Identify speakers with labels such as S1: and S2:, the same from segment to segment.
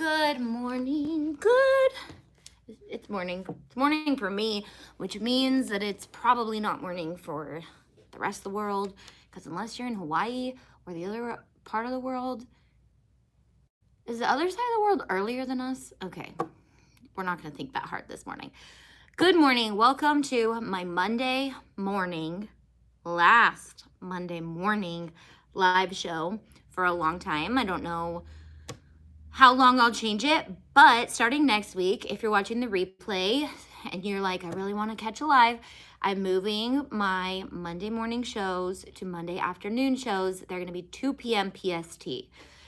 S1: Good morning. Good. It's morning. It's morning for me, which means that it's probably not morning for the rest of the world, because unless you're in Hawaii or the other part of the world, is the other side of the world earlier than us? Okay, we're not going to think that hard this morning. Good morning. Welcome to my Monday morning, last Monday morning live show for a long time. I don't know how long I'll change it, but starting next week, if you're watching the replay and you're like, I really want to catch a live, I'm moving my Monday morning shows to Monday afternoon shows. They're going to be 2 p.m. PST.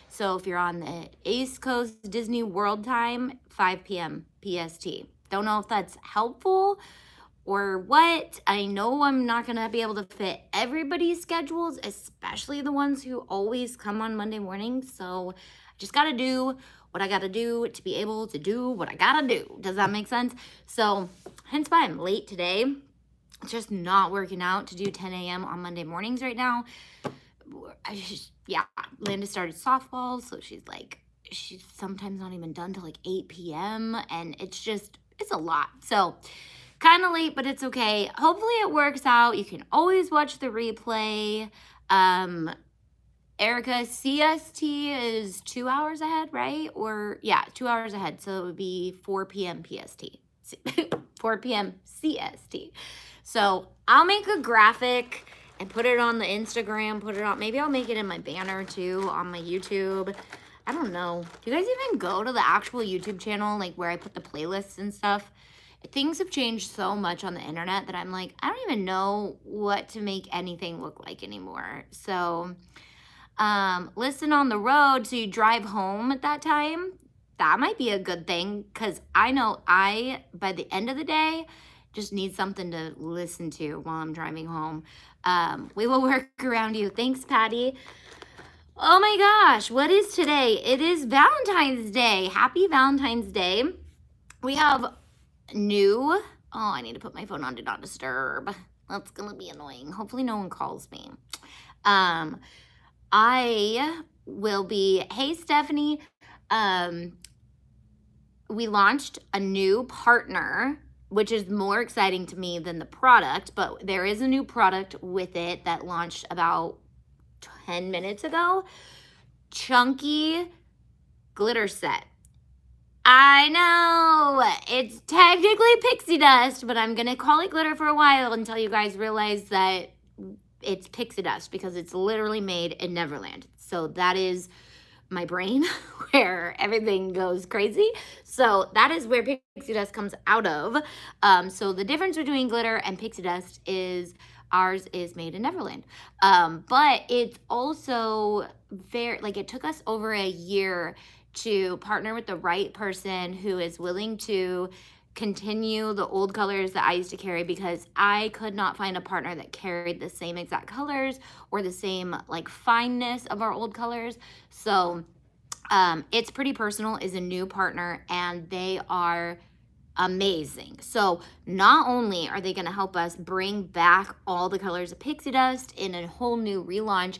S1: So if you're on the East Coast Disney World time, 5 p.m. PST. Don't know if that's helpful or what. I know I'm not going to be able to fit everybody's schedules, especially the ones who always come on Monday mornings. So just got to do what I got to do to be able to do what I got to do. Does that make sense? So hence why I'm late today. It's just not working out to do 10 a.m. on Monday mornings right now. Landis started softball. So she's sometimes not even done till like 8 p.m. And it's a lot. So kind of late, but it's okay. Hopefully it works out. You can always watch the replay. Erica, CST is 2 hours ahead, right? 2 hours ahead. So it would be 4 p.m. PST, 4 p.m. CST. So I'll make a graphic and put it on the Instagram, maybe I'll make it in my banner too on my YouTube. I don't know. Do you guys even go to the actual YouTube channel, like where I put the playlists and stuff? Things have changed so much on the internet that I'm like, I don't even know what to make anything look like anymore. So listen on the road, so you drive home at that time. That might be a good thing, because I know by the end of the day, just need something to listen to while I'm driving home. We will work around you. Thanks, Patty. Oh my gosh, what is today? It is Valentine's Day. Happy Valentine's Day. We have I need to put my phone on Do Not Disturb. That's gonna be annoying. Hopefully no one calls me. I will be, hey Stephanie, we launched a new partner, which is more exciting to me than the product, but there is a new product with it that launched about 10 minutes ago. Chunky glitter set. I know, it's technically pixie dust, but I'm gonna call it glitter for a while until you guys realize that it's pixie dust, because it's literally made in Neverland. So that is my brain where everything goes crazy. So that is where pixie dust comes out of. So the difference between glitter and pixie dust is ours is made in Neverland. But it's also it took us over a year to partner with the right person who is willing to continue the old colors that I used to carry, because I could not find a partner that carried the same exact colors or the same fineness of our old colors. So It's Pretty Personal is a new partner, and they are amazing. So not only are they going to help us bring back all the colors of pixie dust in a whole new relaunch,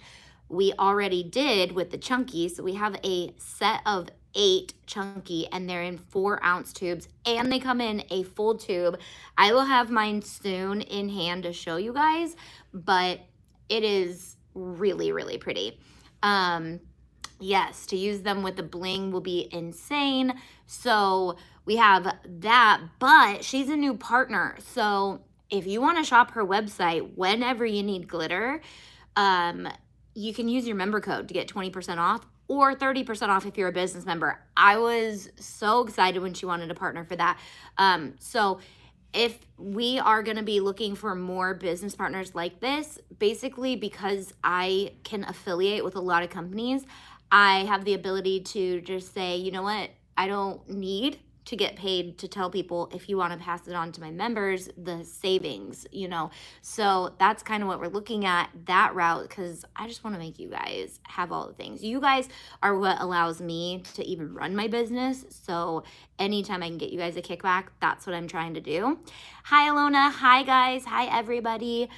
S1: we already did with the chunky. So we have a set of 8 chunky, and they're in 4-ounce tubes, and they come in a full tube. I will have mine soon in hand to show you guys, but it is really, really pretty. Yes, to use them with the bling will be insane. So we have that, but she's a new partner. So if you want to shop her website whenever you need glitter, you can use your member code to get 20% off or 30% off if you're a business member. I was so excited when she wanted a partner for that. So if we are going to be looking for more business partners like this, basically because I can affiliate with a lot of companies, I have the ability to just say, you know what, I don't need to get paid to tell people if you want to pass it on to my members, the savings, you know. So that's kind of what we're looking at, that route, because I just want to make you guys have all the things. You guys are what allows me to even run my business. So anytime I can get you guys a kickback, that's what I'm trying to do. Hi, Alona. Hi, guys. Hi, everybody.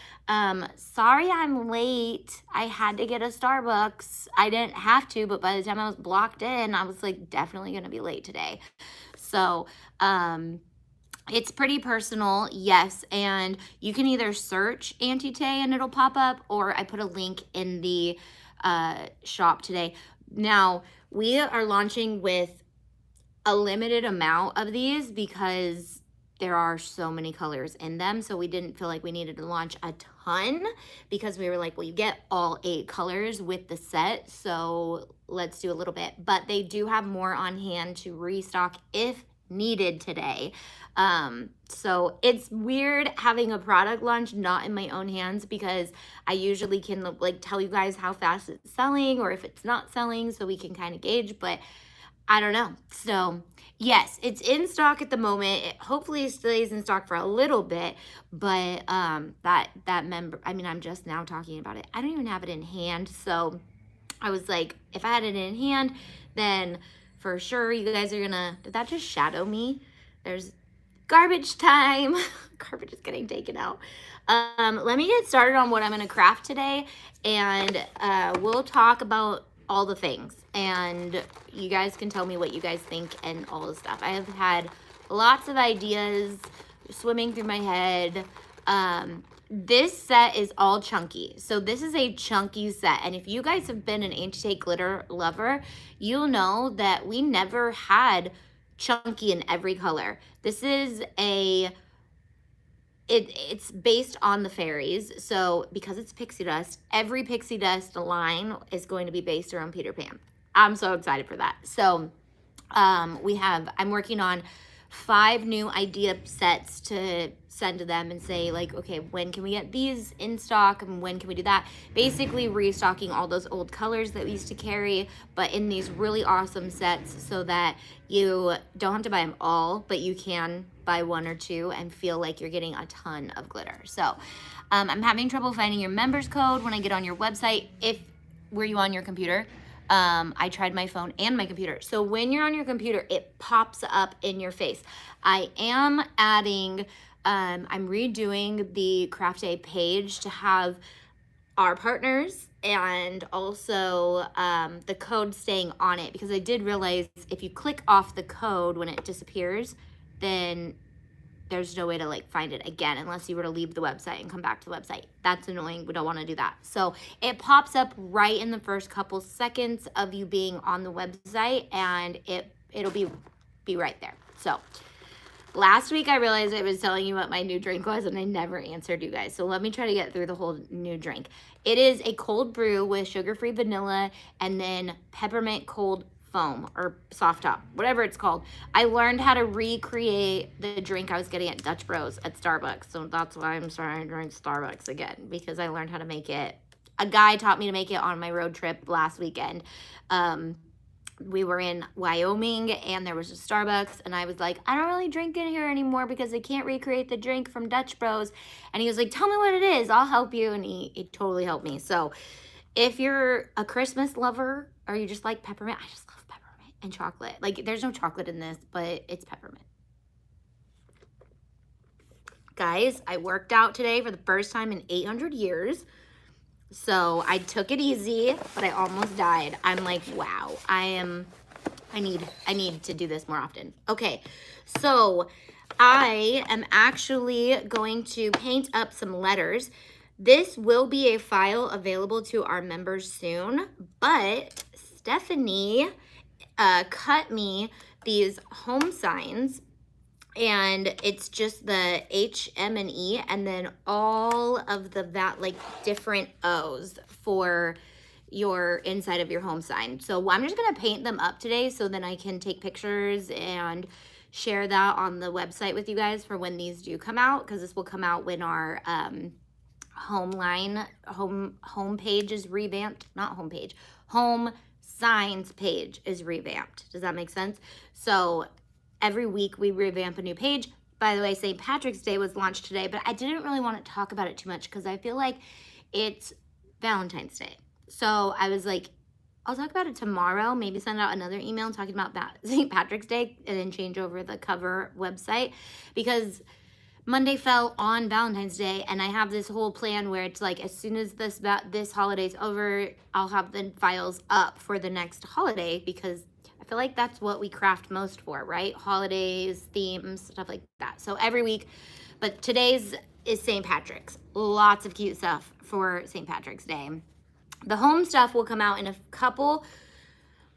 S1: Sorry I'm late. I had to get a Starbucks. I didn't have to, but by the time I was blocked in, I was like definitely going to be late today. So, it's pretty personal, yes, and you can either search Auntie Tay and it'll pop up, or I put a link in the shop today. Now, we are launching with a limited amount of these because there are so many colors in them, so we didn't feel like we needed to launch a ton because we were like, well, you get all 8 colors with the set, so let's do a little bit. But they do have more on hand to restock if needed today. So it's weird having a product launch not in my own hands because I usually can like tell you guys how fast it's selling or if it's not selling so we can kind of gauge, but I don't know. So yes, it's in stock at the moment. It hopefully stays in stock for a little bit, but that member, I mean, I'm just now talking about it. I don't even have it in hand. So I was like, if I had it in hand, then for sure you guys are gonna, did that just shadow me? There's garbage time. Garbage is getting taken out. Let me get started on what I'm gonna craft today, and we'll talk about all the things, and you guys can tell me what you guys think and all the stuff. I have had lots of ideas swimming through my head. This set is all chunky. So this is a chunky set. And if you guys have been an Auntie Tay glitter lover, you'll know that we never had chunky in every color. This is it's based on the fairies. So because it's pixie dust, every pixie dust line is going to be based around Peter Pan. I'm so excited for that. So I'm working on 5 new idea sets to send to them and say like, okay, when can we get these in stock and when can we do that? Basically restocking all those old colors that we used to carry, but in these really awesome sets so that you don't have to buy them all, but you can buy 1 or 2 and feel like you're getting a ton of glitter. So I'm having trouble finding your members code when I get on your website. Were you on your computer? I tried my phone and my computer. So when you're on your computer, it pops up in your face. I am adding, I'm redoing the Craft Day page to have our partners and also the code staying on it, because I did realize if you click off the code when it disappears, then there's no way to like find it again unless you were to leave the website and come back to the website. That's annoying. We don't want to do that. So it pops up right in the first couple seconds of you being on the website, and it'll be right there. So last week I realized I was telling you what my new drink was and I never answered you guys. So let me try to get through the whole new drink. It is a cold brew with sugar-free vanilla and then peppermint cold foam or soft top, whatever it's called. I learned how to recreate the drink I was getting at Dutch Bros at Starbucks. So that's why I'm starting to drink Starbucks again, because I learned how to make it. A guy taught me to make it on my road trip last weekend. We were in Wyoming and there was a Starbucks and I was like, I don't really drink in here anymore because I can't recreate the drink from Dutch Bros. And he was like, tell me what it is, I'll help you. And he totally helped me. So if you're a Christmas lover or you just like peppermint, I just love peppermint and chocolate. Like there's no chocolate in this, but it's peppermint. Guys, I worked out today for the first time in 800 years. So I took it easy, but I almost died. I'm like, wow, I need to do this more often. Okay, so I am actually going to paint up some letters. This will be a file available to our members soon, but Stephanie cut me these home signs, and it's just the H, M, and E, and then all of the like different O's for your inside of your home sign. So I'm just gonna paint them up today so then I can take pictures and share that on the website with you guys for when these do come out, because this will come out when our home page is revamped. Not homepage, home signs page is revamped. Does that make sense? So every week we revamp a new page. By the way, St. Patrick's Day was launched today, but I didn't really want to talk about it too much because I feel like it's Valentine's Day. So I was like, I'll talk about it tomorrow, maybe send out another email talking about St. Patrick's Day and then change over the cover website, because Monday fell on Valentine's Day, and I have this whole plan where it's like as soon as this holiday's over, I'll have the files up for the next holiday, because I feel like that's what we craft most for, right? Holidays, themes, stuff like that. So every week, but today's is St. Patrick's. Lots of cute stuff for St. Patrick's Day. The home stuff will come out in a couple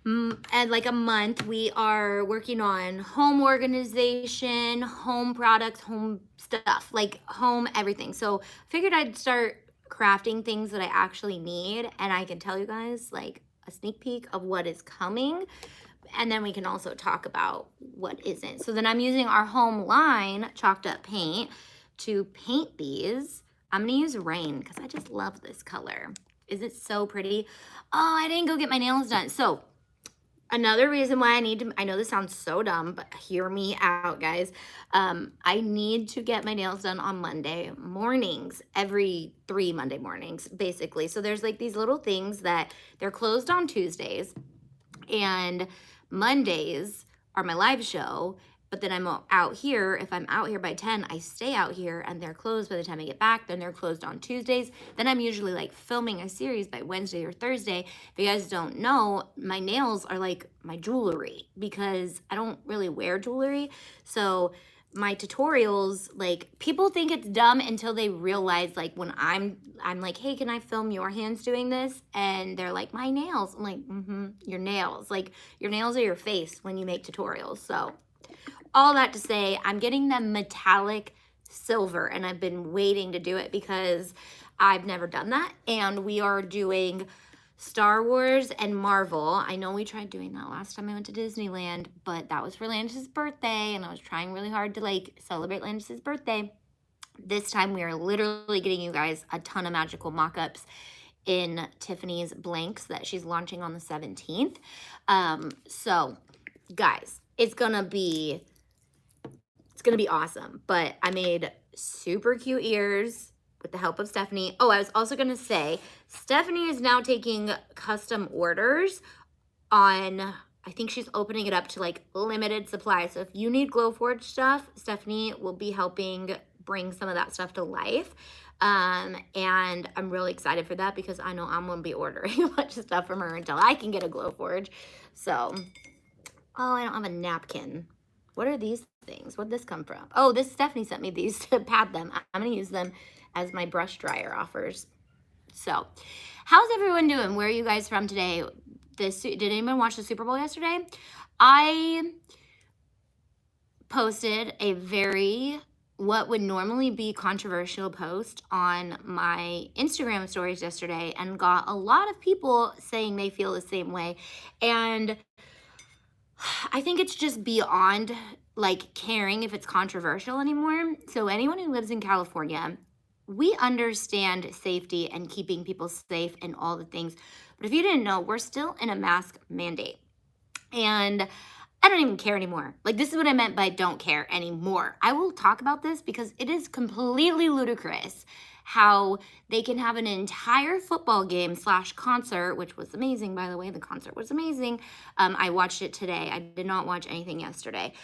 S1: and like a month. We are working on home organization, home products, home stuff, like home everything. So I figured I'd start crafting things that I actually need, and I can tell you guys like a sneak peek of what is coming, and then we can also talk about what isn't. So then I'm using our home line chalked up paint to paint these. I'm gonna use Rain because I just love this color. Is it so pretty? Oh, I didn't go get my nails done. So another reason why I need to, I know this sounds so dumb, but hear me out, guys. I need to get my nails done on Monday mornings, every 3 Monday mornings, basically. So there's like these little things that they're closed on Tuesdays, and Mondays are my live show. But then I'm out here. If I'm out here by 10, I stay out here, and they're closed by the time I get back. Then they're closed on Tuesdays. Then I'm usually like filming a series by Wednesday or Thursday. If you guys don't know, my nails are like my jewelry because I don't really wear jewelry. So my tutorials, like, people think it's dumb until they realize, like, when I'm like, hey, can I film your hands doing this? And they're like, my nails. I'm like, your nails. Like, your nails are your face when you make tutorials. So all that to say, I'm getting them metallic silver, and I've been waiting to do it because I've never done that. And we are doing Star Wars and Marvel. I know we tried doing that last time I went to Disneyland, but that was for Landis's birthday, and I was trying really hard to like celebrate Landis's birthday. This time we are literally getting you guys a ton of magical mock-ups in Tiffany's blanks that she's launching on the 17th. So guys, it's gonna be awesome. But I made super cute ears with the help of Stephanie. Oh, I was also gonna say, Stephanie is now taking custom orders on, I think she's opening it up to like limited supply. So if you need Glowforge stuff, Stephanie will be helping bring some of that stuff to life. And I'm really excited for that because I know I'm gonna be ordering a bunch of stuff from her until I can get a Glowforge. So, oh, I don't have a napkin. What are these things? Where'd this come from? Oh, this Stephanie sent me these to pad them. I'm gonna use them as my brush dryer offers. So, how's everyone doing? Where are you guys from today? Did anyone watch the Super Bowl yesterday? I posted a what would normally be controversial post on my Instagram stories yesterday, and got a lot of people saying they feel the same way. And I think it's just beyond like caring if it's controversial anymore. So anyone who lives in California, we understand safety and keeping people safe and all the things. But if you didn't know, we're still in a mask mandate. And I don't even care anymore. Like, this is what I meant by don't care anymore. I will talk about this because it is completely ludicrous how they can have an entire football game / concert, which was amazing, by the way. The concert was amazing. I watched it today. I did not watch anything yesterday.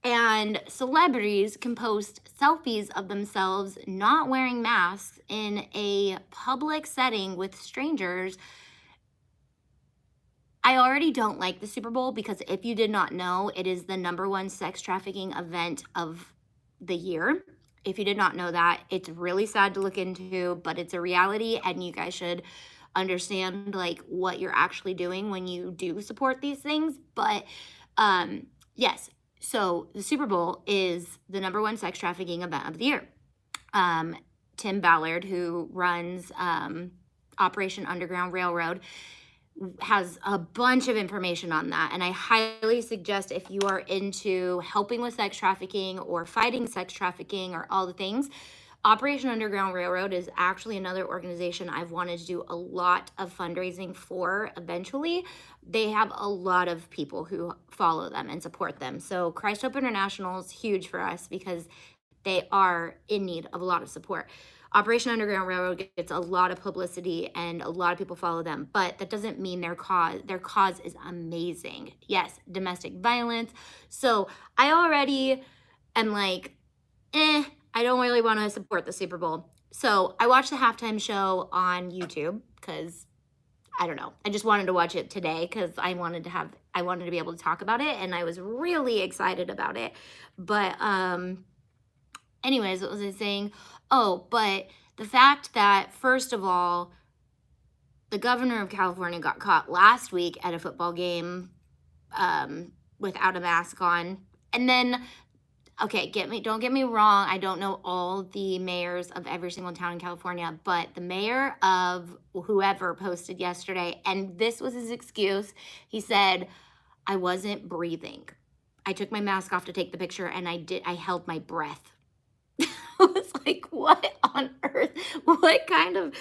S1: And celebrities can post selfies of themselves not wearing masks in a public setting with strangers. I already don't like the Super Bowl because if you did not know, it is the #1 sex trafficking event of the year. If you did not know that, it's really sad to look into, but it's a reality, and you guys should understand like what you're actually doing when you do support these things. But yes, so the Super Bowl is the #1 sex trafficking event of the year. Tim Ballard, who runs Operation Underground Railroad, has a bunch of information on that, and I highly suggest, if you are into helping with sex trafficking or fighting sex trafficking or all the things, Operation Underground Railroad is actually another organization I've wanted to do a lot of fundraising for eventually. They have a lot of people who follow them and support them. So Christ Hope International is huge for us because they are in need of a lot of support. Operation Underground Railroad gets a lot of publicity and a lot of people follow them, but that doesn't mean their cause is amazing. Yes, domestic violence. So I already am like, I don't really want to support the Super Bowl. So I watched the halftime show on YouTube because I don't know. I just wanted to watch it today because I wanted to be able to talk about it, and I was really excited about it. But anyways, what was I saying? Oh, but the fact that, first of all, the governor of California got caught last week at a football game without a mask on. And then, okay, don't get me wrong, I don't know all the mayors of every single town in California, but the mayor of whoever posted yesterday, and this was his excuse, he said, I wasn't breathing. I took my mask off to take the picture, and I held my breath. I was like, what on earth? What kind of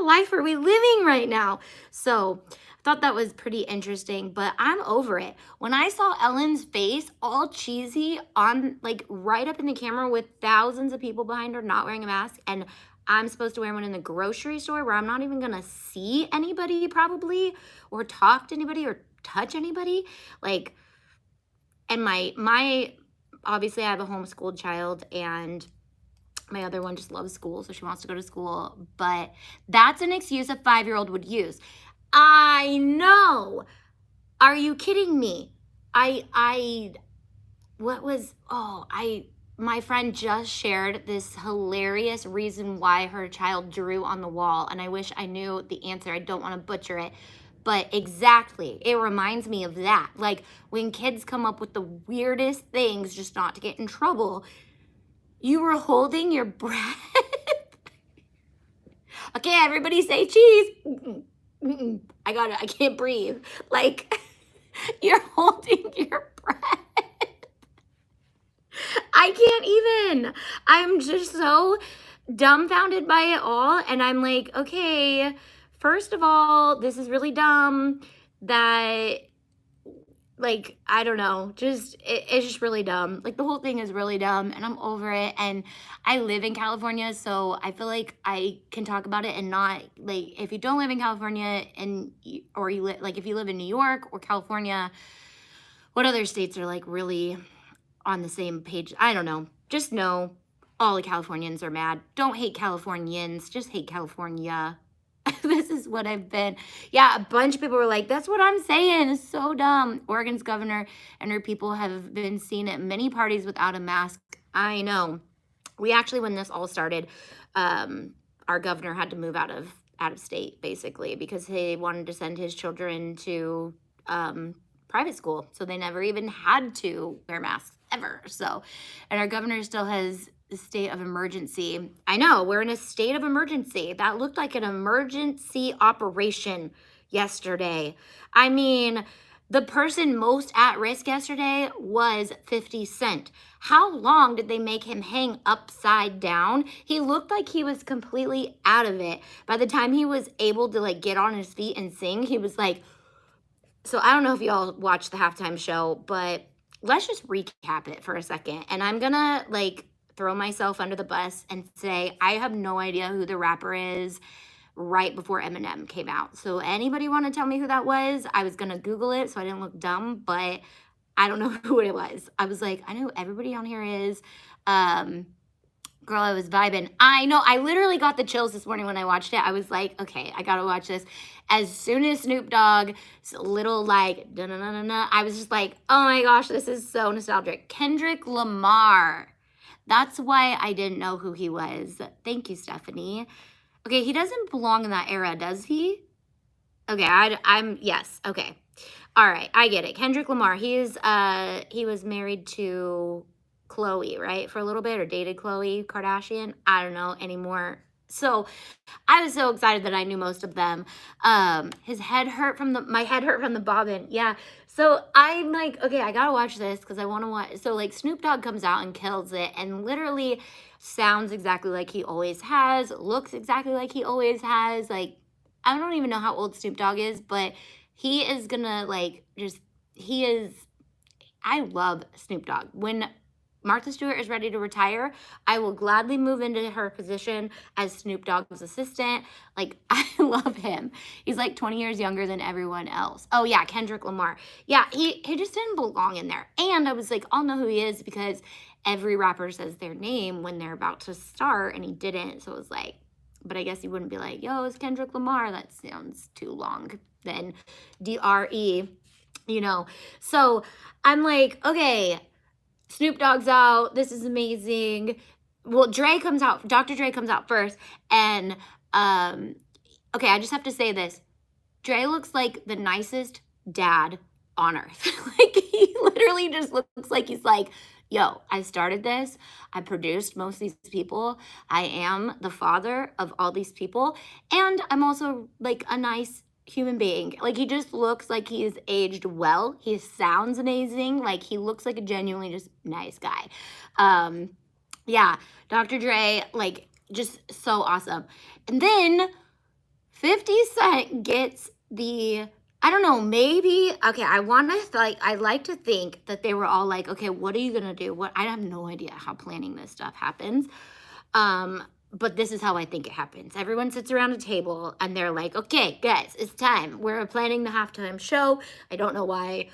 S1: life are we living right now? So I thought that was pretty interesting, but I'm over it. When I saw Ellen's face all cheesy on, like, right up in the camera with thousands of people behind her not wearing a mask, and I'm supposed to wear one in the grocery store where I'm not even gonna see anybody probably, or talk to anybody, or touch anybody, like, and my obviously I have a homeschooled child, and my other one just loves school, so she wants to go to school. But that's an excuse a 5-year-old would use. I know. Are you kidding me? My friend just shared this hilarious reason why her child drew on the wall, and I wish I knew the answer. I don't want to butcher it. But exactly, it reminds me of that. Like, when kids come up with the weirdest things just not to get in trouble, you were holding your breath. Okay, everybody say cheese. I got it. I can't breathe. Like, you're holding your breath. I can't even. I'm just so dumbfounded by it all. And I'm like, okay, first of all, this is really dumb that, like, I don't know, it's just really dumb. Like, the whole thing is really dumb, and I'm over it. And I live in California, so I feel like I can talk about it and not, like, if you don't live in California or you live, like, if you live in New York or California, what other states are, like, really on the same page? I don't know. Just know all the Californians are mad. Don't hate Californians, just hate California. This is what I've been. Yeah, a bunch of people were like, that's what I'm saying. It's so dumb. Oregon's governor and her people have been seen at many parties without a mask. I know. We actually, when this all started, our governor had to move out of state, basically, because he wanted to send his children to private school. So they never even had to wear masks ever. So, and our governor still has the state of emergency. I know, we're in a state of emergency. That looked like an emergency operation yesterday. I mean, the person most at risk yesterday was 50 Cent. How long did they make him hang upside down? He looked like he was completely out of it. By the time he was able to, like, get on his feet and sing, he was like, so I don't know if y'all watched the halftime show, but let's just recap it for a second. And I'm gonna, like, throw myself under the bus and say I have no idea who the rapper is right before Eminem came out. So anybody want to tell me who that was? I was going to Google it so I didn't look dumb, but I don't know who it was. I was like, I know who everybody on here is. Girl, I was vibing. I know. I literally got the chills this morning when I watched it. I was like, okay, I got to watch this. As soon as Snoop Dogg's little, like, da-na-na-na-na, I was just like, oh my gosh, this is so nostalgic. Kendrick Lamar. That's why I didn't know who he was. Thank you, Stephanie. Okay, he doesn't belong in that era, does he? Okay, yes, okay. All right, I get it. Kendrick Lamar, he was married to Khloe, right, for a little bit, or dated Khloe Kardashian. I don't know anymore. So I was so excited that I knew most of them. My head hurt from the bobbin. Yeah. So I'm like, okay, I gotta watch this because I want to watch. So like Snoop Dogg comes out and kills it, and literally sounds exactly like he always has, looks exactly like he always has. Like I don't even know how old Snoop Dogg is, but he is gonna like just he is. I love Snoop Dogg. When Martha Stewart is ready to retire, I will gladly move into her position as Snoop Dogg's assistant. Like, I love him. He's like 20 years younger than everyone else. Oh, yeah, Kendrick Lamar. Yeah, he just didn't belong in there. And I was like, I'll know who he is because every rapper says their name when they're about to start, and he didn't. So it was like, but I guess he wouldn't be like, yo, it's Kendrick Lamar. That sounds too long. Then DRE, you know. So I'm like, okay, Snoop Dogg's out. This is amazing. Well, Dre comes out. Dr. Dre comes out first. And, okay, I just have to say this. Dre looks like the nicest dad on earth. Like, he literally just looks like he's like, yo, I started this. I produced most of these people. I am the father of all these people. And I'm also like a nice human being. Like, he just looks like he's aged well. He sounds amazing. Like, he looks like a genuinely just nice guy. Yeah, Dr. Dre, like, just so awesome. And then 50 Cent gets the, I don't know, maybe, okay, I like to think that they were all like, okay, what are you gonna do? I have no idea how planning this stuff happens. But this is how I think it happens. Everyone sits around a table and they're like, okay, guys, it's time. We're planning the halftime show. I don't know why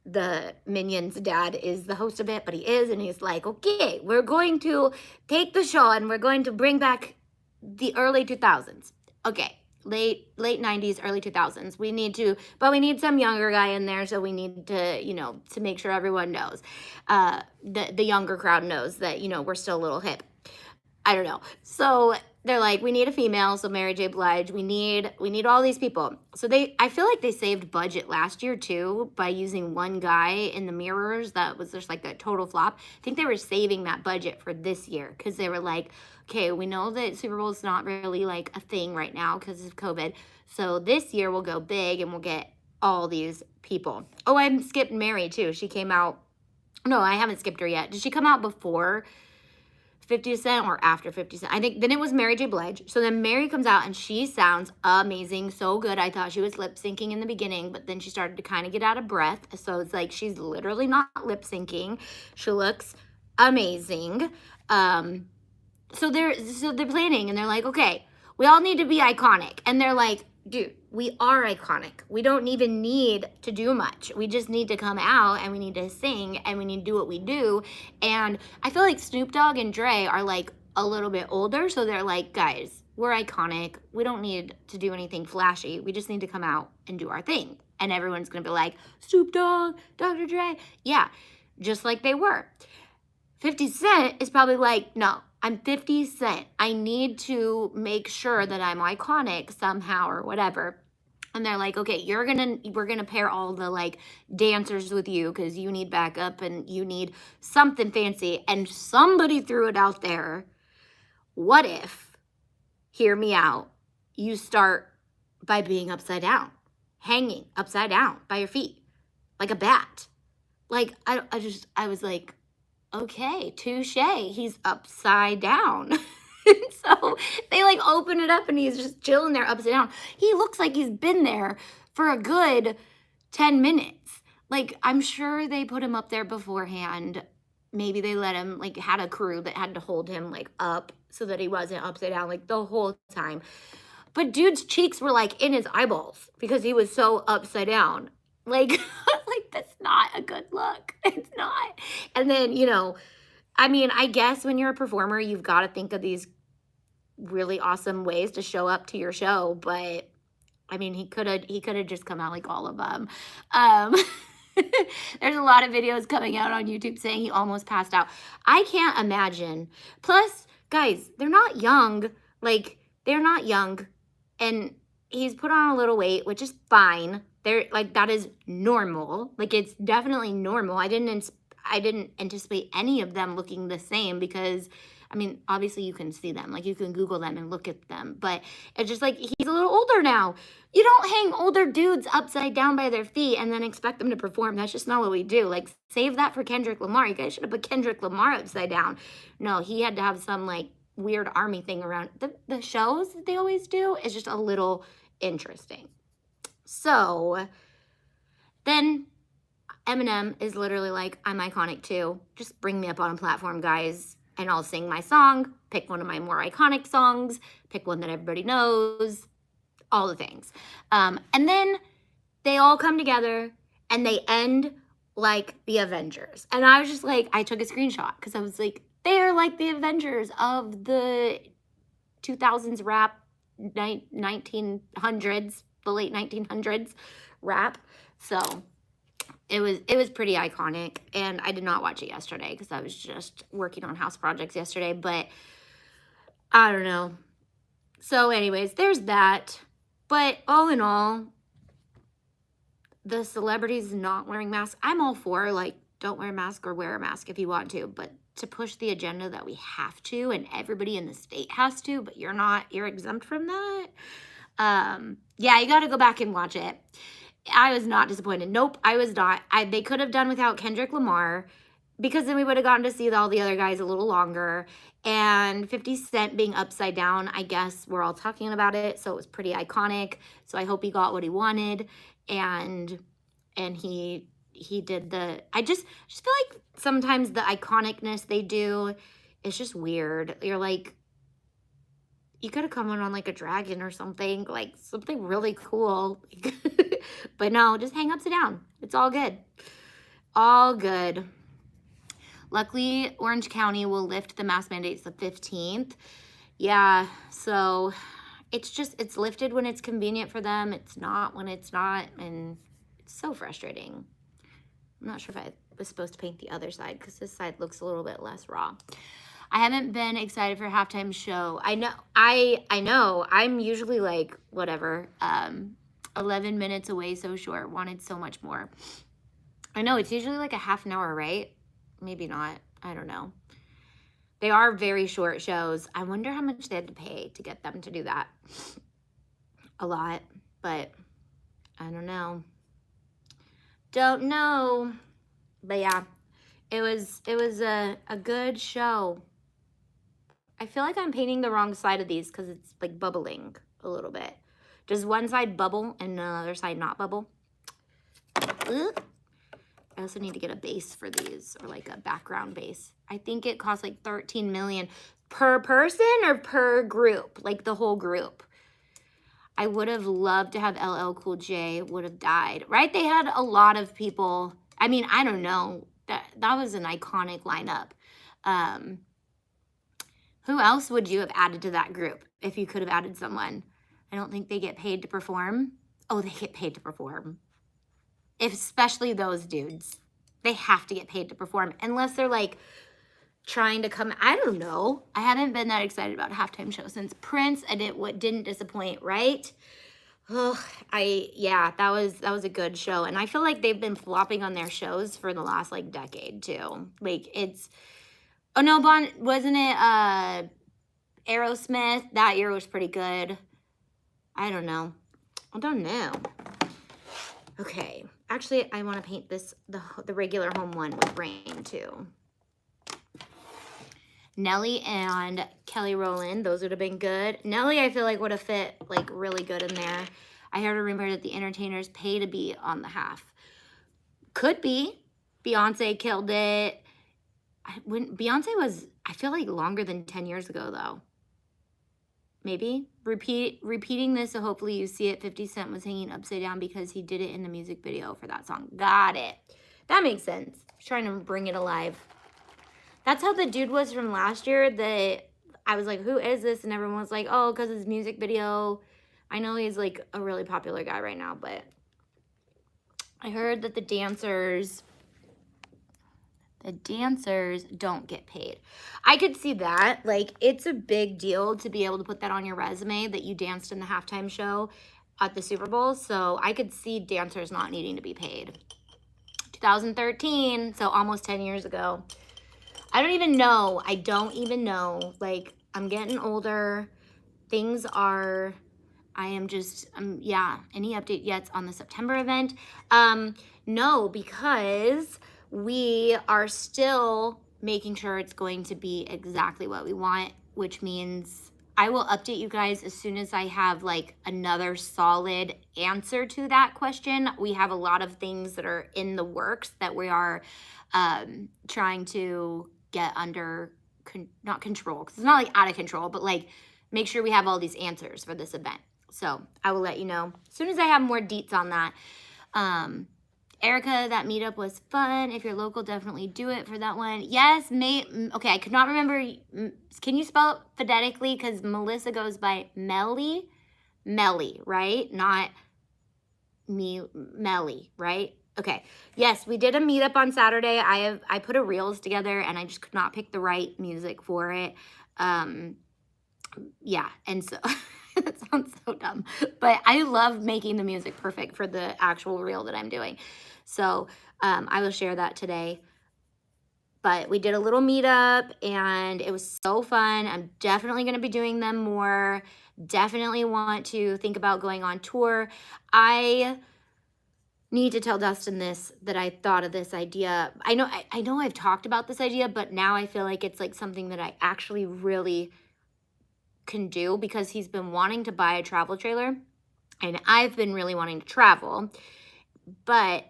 S1: the Minion's dad is the host of it, but he is. And he's like, okay, we're going to take the show and we're going to bring back the early 2000s. Okay, late 90s, early 2000s. We need some younger guy in there. So we need to, to make sure everyone knows, the younger crowd knows that, we're still a little hip. I don't know. So they're like, we need a female. So Mary J. Blige, we need all these people. So I feel like they saved budget last year too by using one guy in the mirrors. That was just like a total flop. I think they were saving that budget for this year because they were like, okay, we know that Super Bowl is not really like a thing right now because of COVID. So this year we'll go big and we'll get all these people. Oh, I skipped Mary too. She came out. No, I haven't skipped her yet. Did she come out before 50 Cent or after 50 Cent? I think then it was Mary J. Blige. So then Mary comes out and she sounds amazing, so good. I thought she was lip syncing in the beginning, but then she started to kind of get out of breath. So it's like she's literally not lip syncing. She looks amazing. So they're planning and they're like, okay, we all need to be iconic. And they're like, dude, we are iconic. We don't even need to do much. We just need to come out and we need to sing and we need to do what we do. And I feel like Snoop Dogg and Dre are like a little bit older. So they're like, guys, we're iconic. We don't need to do anything flashy. We just need to come out and do our thing. And everyone's going to be like, Snoop Dogg, Dr. Dre. Yeah, just like they were. 50 Cent is probably like, no, I'm 50 Cent. I need to make sure that I'm iconic somehow or whatever. And they're like, okay, we're gonna pair all the like dancers with you because you need backup and you need something fancy. And somebody threw it out there. What if, hear me out, you start by being upside down, hanging upside down by your feet, like a bat. Like, I was like, okay, touche, he's upside down. So they like open it up and he's just chilling there upside down. He looks like he's been there for a good 10 minutes. Like, I'm sure they put him up there beforehand. Maybe they let him, like, had a crew that had to hold him like up so that he wasn't upside down like the whole time. But dude's cheeks were like in his eyeballs because he was so upside down. Like, that's not a good look. It's not. And then, I mean, I guess when you're a performer, you've got to think of these really awesome ways to show up to your show. But I mean, he could have just come out like all of them. There's a lot of videos coming out on YouTube saying he almost passed out. I can't imagine. Plus, guys, they're not young. Like, they're not young. And he's put on a little weight, which is fine. They're like, that is normal. Like, it's definitely normal. I didn't anticipate any of them looking the same because I mean, obviously you can see them, like you can Google them and look at them, but it's just like, he's a little older now. You don't hang older dudes upside down by their feet and then expect them to perform. That's just not what we do. Like, save that for Kendrick Lamar. You guys should have put Kendrick Lamar upside down. No, he had to have some like weird army thing around. The shows that they always do is just a little interesting. So then Eminem is literally like, I'm iconic too. Just bring me up on a platform, guys, and I'll sing my song, pick one of my more iconic songs, pick one that everybody knows, all the things. And then they all come together and they end like the Avengers. And I was just like, I took a screenshot because I was like, they're like the Avengers of the 2000s rap, 1900s, the late 1900s rap. So it was pretty iconic, and I did not watch it yesterday because I was just working on house projects yesterday, but I don't know. So anyways, there's that. But all in all, the celebrities not wearing masks, I'm all for, like, don't wear a mask or wear a mask if you want to, but to push the agenda that we have to and everybody in the state has to, but you're not, you're exempt from that. Yeah, you got to go back and watch it. I was not disappointed. Nope, I was not. They could have done without Kendrick Lamar because then we would have gotten to see all the other guys a little longer. And 50 Cent being upside down, I guess we're all talking about it. So it was pretty iconic. So I hope he got what he wanted. And he did the, I just feel like sometimes the iconicness they do is just weird. You're like, you could have come on like a dragon or something, like something really cool. But no, just hang upside down. It's all good. All good. Luckily, Orange County will lift the mask mandates the 15th. Yeah, so it's lifted when it's convenient for them. It's not when it's not, and it's so frustrating. I'm not sure if I was supposed to paint the other side because this side looks a little bit less raw. I haven't been excited for halftime show. I know. I'm usually like, whatever, 11 minutes away, so short. Wanted so much more. I know, it's usually like a half an hour, right? Maybe not. I don't know. They are very short shows. I wonder how much they had to pay to get them to do that. A lot, but I don't know. Don't know. But yeah, it was a good show. I feel like I'm painting the wrong side of these because it's like bubbling a little bit. Does one side bubble and the other side not bubble? I also need to get a base for these, or like a background base. I think it costs like 13 million per person or per group, like the whole group. I would have loved to have LL Cool J would have died, right? They had a lot of people. I mean, I don't know. That was an iconic lineup. Who else would you have added to that group if you could have added someone? I don't think they get paid to perform. Oh, they get paid to perform. Especially those dudes. They have to get paid to perform unless they're like trying to come. I don't know. I haven't been that excited about a halftime show since Prince, and it didn't disappoint, right? Oh, yeah, that was a good show. And I feel like they've been flopping on their shows for the last like decade too. Like it's, oh no, wasn't it Aerosmith? That year was pretty good. I don't know. Okay, actually I want to paint this, the regular home one with rain too. Nelly and Kelly Rowland, those would have been good. Nelly, I feel like would have fit like really good in there. I heard a rumor that the entertainers pay to be on the half. Could be. Beyonce killed it. When Beyonce was, I feel like longer than 10 years ago though. Maybe. Repeating this, so hopefully you see it. 50 Cent was hanging upside down because he did it in the music video for that song. Got it. That makes sense. Trying to bring it alive. That's how the dude was from last year. That I was like, who is this? And everyone was like, oh, because his music video. I know he's like a really popular guy right now, but I heard that the dancers don't get paid. I could see that. Like, it's a big deal to be able to put that on your resume that you danced in the halftime show at the Super Bowl. So I could see dancers not needing to be paid. 2013, so almost 10 years ago. I don't even know. I don't even know. Like, I'm getting older. Things are, I am just, yeah. Any update yet on the September event? No, because we are still making sure it's going to be exactly what we want, which means I will update you guys as soon as I have like another solid answer to that question. We have a lot of things that are in the works that we are trying to get under, not control, because it's not like out of control, but like make sure we have all these answers for this event. So I will let you know as soon as I have more deets on that. Erica, that meetup was fun. If you're local, definitely do it for that one. Yes, okay, I could not remember. Can you spell it phonetically? Because Melissa goes by Melly, right? Not Melly, right? Okay. Yes, we did a meetup on Saturday. I put a reels together and I just could not pick the right music for it. Yeah, and so that sounds so dumb, but I love making the music perfect for the actual reel that I'm doing. So I will share that today. But we did a little meetup and it was so fun. I'm definitely going to be doing them more. Definitely want to think about going on tour. I need to tell Dustin this, that I thought of this idea. I know I've talked about this idea, but now I feel like it's like something that I actually really can do, because he's been wanting to buy a travel trailer and I've been really wanting to travel. But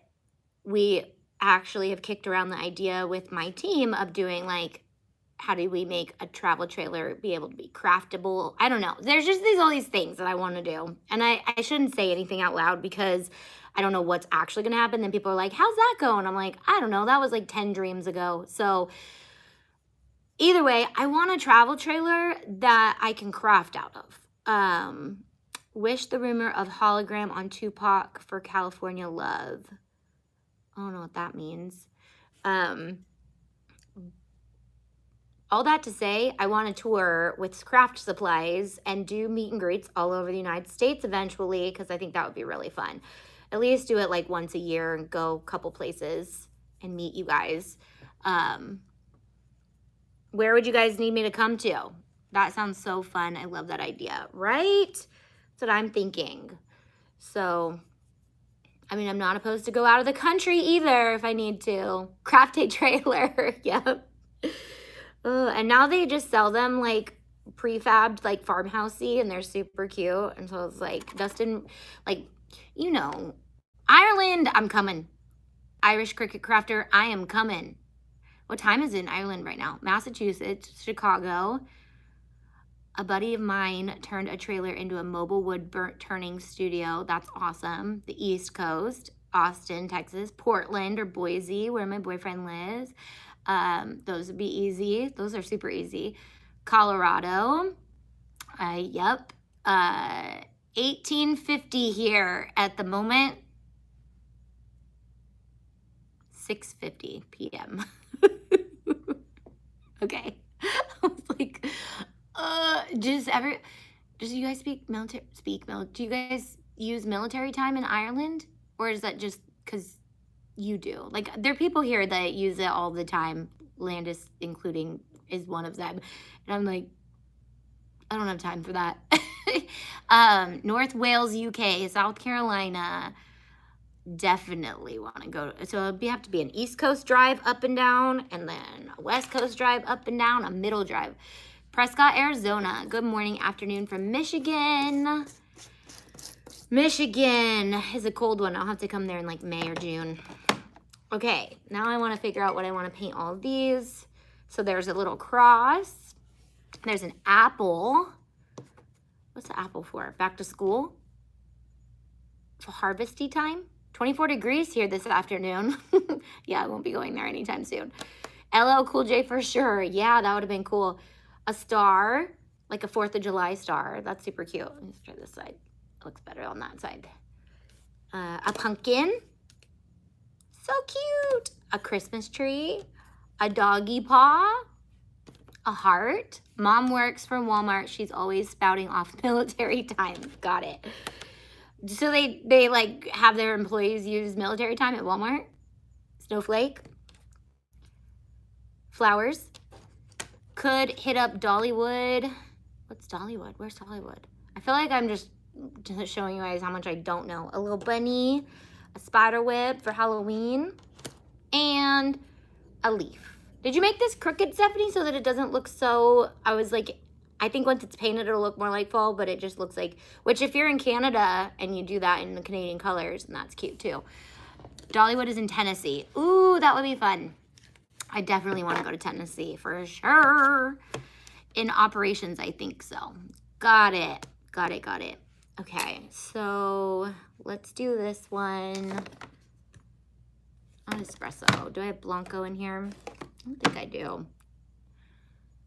S1: we actually have kicked around the idea with my team of doing like, how do we make a travel trailer be able to be craftable? I don't know. There's just all these things that I want to do. And I shouldn't say anything out loud because I don't know what's actually going to happen. Then people are like, how's that going? I'm like, I don't know. That was like 10 dreams ago. So either way, I want a travel trailer that I can craft out of. Wish the rumor of hologram on Tupac for California love. I don't know what that means. All that to say, I want to tour with craft supplies and do meet and greets all over the United States eventually, because I think that would be really fun. At least do it like once a year and go a couple places and meet you guys. Where would you guys need me to come to? That sounds so fun. I love that idea, right? That's what I'm thinking. So, I mean, I'm not opposed to go out of the country either if I need to. Craft a trailer. Yep. And now they just sell them like prefabbed, like farmhousey, and they're super cute. And so it's like, Dustin, like, you know, Ireland, I'm coming. Irish Cricut Crafter, I am coming. What time is it in Ireland right now? Massachusetts, Chicago. A buddy of mine turned a trailer into a mobile wood burnt turning studio. That's awesome. The East Coast, Austin, Texas, Portland or Boise, where my boyfriend lives. Those would be easy. Those are super easy. Colorado. Yep. 1850 here at the moment. 6:50 p.m. Okay. I was like, do you guys do you guys use military time in Ireland? Or is that just because you do? Like, there are people here that use it all the time. Landis including is one of them. And I'm like, I don't have time for that. North Wales, UK, South Carolina. Definitely want to go. So it'll have to be an East Coast drive up and down, and then a West Coast drive up and down, a middle drive. Prescott, Arizona. Good morning, afternoon from Michigan. Michigan is a cold one. I'll have to come there in like May or June. Okay, now I want to figure out what I want to paint all of these. So there's a little cross. There's an apple. What's the apple for? Back to school? For harvesty time? 24 degrees here this afternoon. Yeah, I won't be going there anytime soon. LL Cool J for sure. Yeah, that would have been cool. A star, like a 4th of July star. That's super cute. Let's try this side. It looks better on that side. A pumpkin. So cute. A Christmas tree. A doggy paw. A heart. Mom works for Walmart. She's always spouting off military time. Got it. So they like have their employees use military time at Walmart? Snowflake? Flowers? could hit up Dollywood. What's Dollywood? Where's Dollywood? I feel like I'm just showing you guys how much I don't know. A little bunny, a spider web for Halloween, and a leaf. Did you make this crooked, Stephanie, so that it doesn't look so, I was like, I think once it's painted, it'll look more like fall, but it just looks like, which if you're in Canada and you do that in the Canadian colors, and that's cute too. Dollywood is in Tennessee. Ooh, that would be fun. I definitely want to go to Tennessee for sure. In operations, I think so. Got it. Got it. Got it. Okay, so let's do this one. On espresso. Do I have Blanco in here? I don't think I do.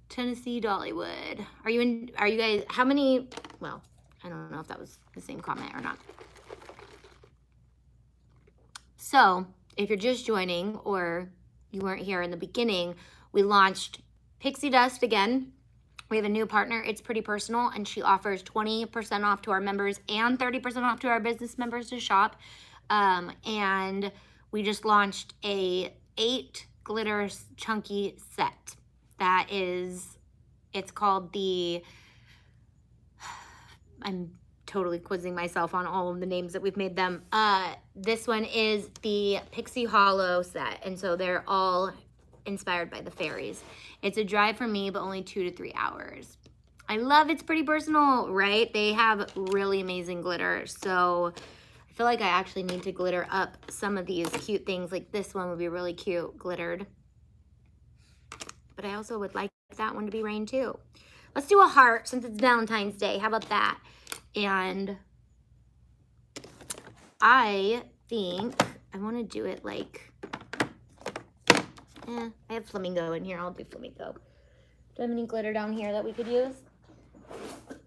S1: Tennessee Dollywood. Are you guys, how many, well, I don't know if that was the same comment or not. So, if you're just joining or you weren't here in the beginning, we launched Pixie Dust again. We have a new partner. It's Pretty Personal, and she offers 20% off to our members and 30% off to our business members to shop. And we just launched a 8 glitter chunky set. That is, it's called the, I'm totally quizzing myself on all of the names that we've made them. This one is the Pixie Hollow Set, and so they're all inspired by the fairies. It's a drive for me, but only 2 to 3 hours. I love It's Pretty Personal, right? They have really amazing glitter, so I feel like I actually need to glitter up some of these cute things. Like this one would be really cute, glittered. But I also would like that one to be rain too. Let's do a heart since it's Valentine's Day. How about that? And I think I want to do it like, I have flamingo in here. I'll do flamingo. Do I have any glitter down here that we could use?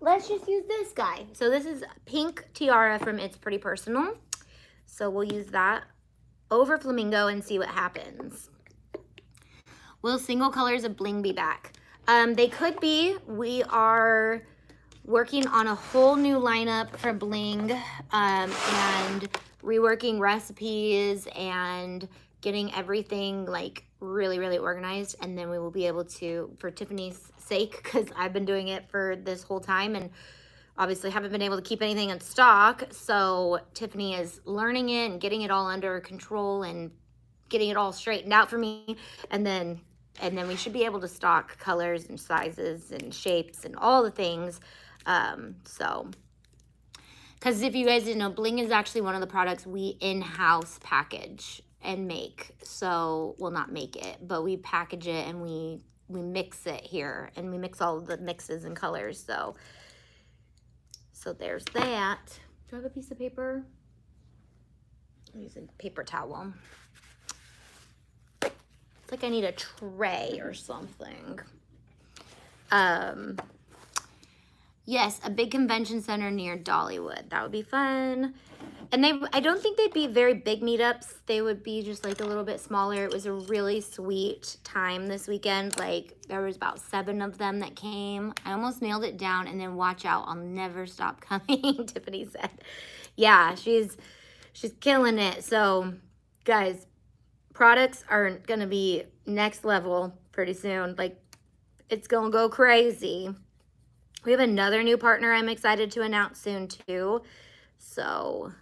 S1: Let's just use this guy. So this is Pink Tiara from It's Pretty Personal. So we'll use that over flamingo and see what happens. Will single colors of Bling be back? They could be. We are working on a whole new lineup for Bling, and reworking recipes and getting everything like really, really organized. And then we will be able to, for Tiffany's sake, because I've been doing it for this whole time and obviously haven't been able to keep anything in stock. So Tiffany is learning it and getting it all under control and getting it all straightened out for me. And then we should be able to stock colors and sizes and shapes and all the things. So, because if you guys didn't know, Bling is actually one of the products we in-house package and make. So, well, not make it, but we package it and we mix it here, and we mix all of the mixes and colors. So there's that. Do I have a piece of paper? I'm using paper towel. It's like I need a tray or something. Yes, a big convention center near Dollywood. That would be fun. And I don't think they'd be very big meetups. They would be just like a little bit smaller. It was a really sweet time this weekend. Like there was about 7 of them that came. I almost nailed it down, and then watch out, I'll never stop coming, Tiffany said. Yeah, she's killing it. So guys, products are gonna be next level pretty soon. Like it's gonna go crazy. We have another new partner I'm excited to announce soon too. So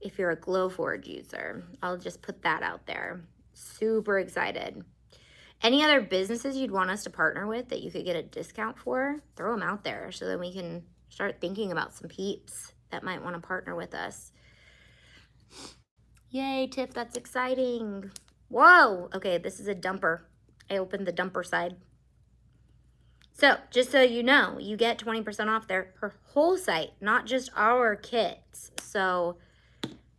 S1: if you're a Glowforge user, I'll just put that out there. Super excited. Any other businesses you'd want us to partner with that you could get a discount for? Throw them out there so that we can start thinking about some peeps that might want to partner with us. Yay, Tiff, that's exciting. Whoa, okay, this is a dumper. I opened the dumper side. So, just so you know, you get 20% off her whole site, not just our kits. So,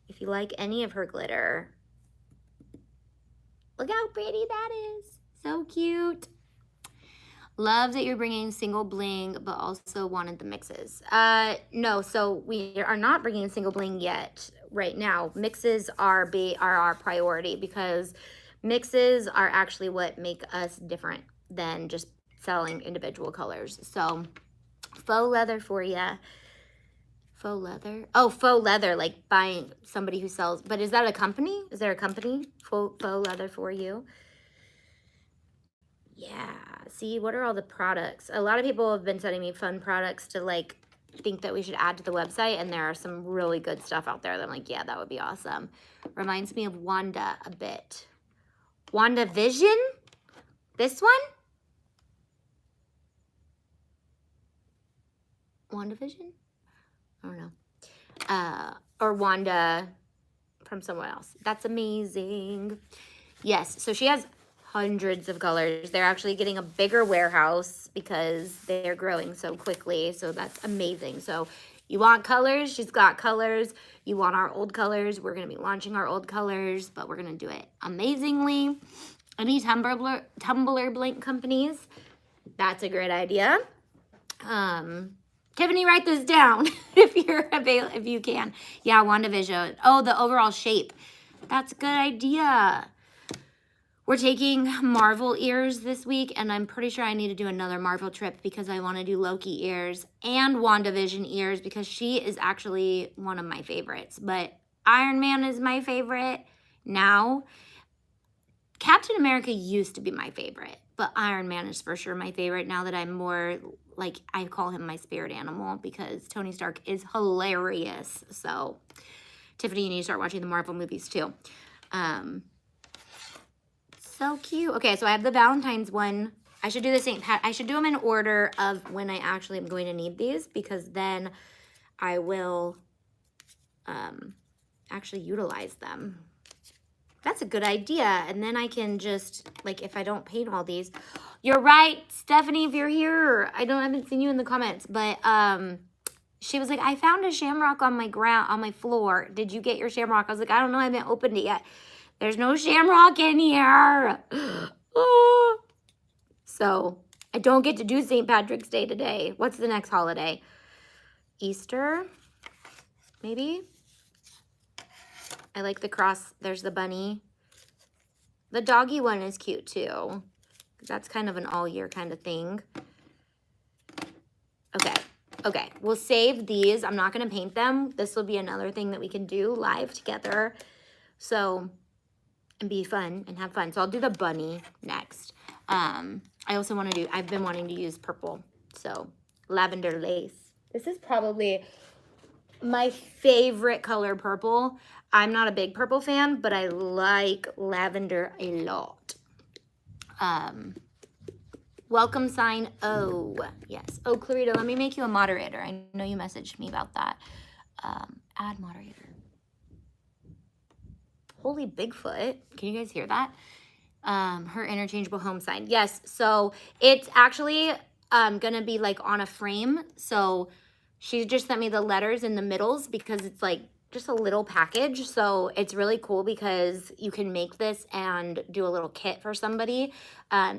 S1: if you like any of her glitter, look how pretty that is. So cute. Love that you're bringing single bling, but also wanted the mixes. No, so we are not bringing single bling yet right now. Mixes are our priority, because mixes are actually what make us different than just selling individual colors. So faux leather for ya. Faux leather? Oh, faux leather, like buying somebody who sells, but is that a company? Is there a company? Faux leather for you? Yeah, see, what are all the products? A lot of people have been sending me fun products to like think that we should add to the website, and there are some really good stuff out there that I'm like, yeah, that would be awesome. Reminds me of Wanda a bit. WandaVision? This one? WandaVision? I don't know. Or Wanda from somewhere else. That's amazing. Yes, so she has hundreds of colors. They're actually getting a bigger warehouse because they're growing so quickly. So that's amazing. So you want colors? She's got colors. You want our old colors? We're going to be launching our old colors, but we're going to do it amazingly. Any Tumblr blank companies? That's a great idea. Tiffany, write this down if you're available, if you can. Yeah, WandaVision. Oh, the overall shape. That's a good idea. We're taking Marvel ears this week, and I'm pretty sure I need to do another Marvel trip because I want to do Loki ears and WandaVision ears because she is actually one of my favorites. But Iron Man is my favorite now. Captain America used to be my favorite, but Iron Man is for sure my favorite now that I'm more like, I call him my spirit animal because Tony Stark is hilarious. So, Tiffany, you need to start watching the Marvel movies too. So cute. Okay, so I have the Valentine's one. I should do the St. Pat. I should do them in order of when I actually am going to need these because then I will actually utilize them. That's a good idea. And then I can just, like, if I don't paint all these. You're right, Stephanie, if you're here. I haven't seen you in the comments, but she was like, I found a shamrock on my floor. Did you get your shamrock? I was like, I don't know. I haven't opened it yet. There's no shamrock in here. Oh. So I don't get to do St. Patrick's Day today. What's the next holiday? Easter, maybe? I like the cross. There's the bunny. The doggy one is cute too. That's kind of an all year kind of thing. Okay, we'll save these. I'm not going to paint them. This will be another thing that we can do live together. So, and be fun and have fun. So I'll do the bunny next. I also want to do, I've been wanting to use purple. So lavender lace. This is probably my favorite color, purple. I'm not a big purple fan, but I like lavender a lot. Welcome sign O. Yes. Oh, Clarita, let me make you a moderator. I know you messaged me about that. Add moderator. Holy Bigfoot. Can you guys hear that? Her interchangeable home sign. Yes. So it's actually going to be like on a frame. So she just sent me the letters in the middles because it's like just a little package. So it's really cool because you can make this and do a little kit for somebody.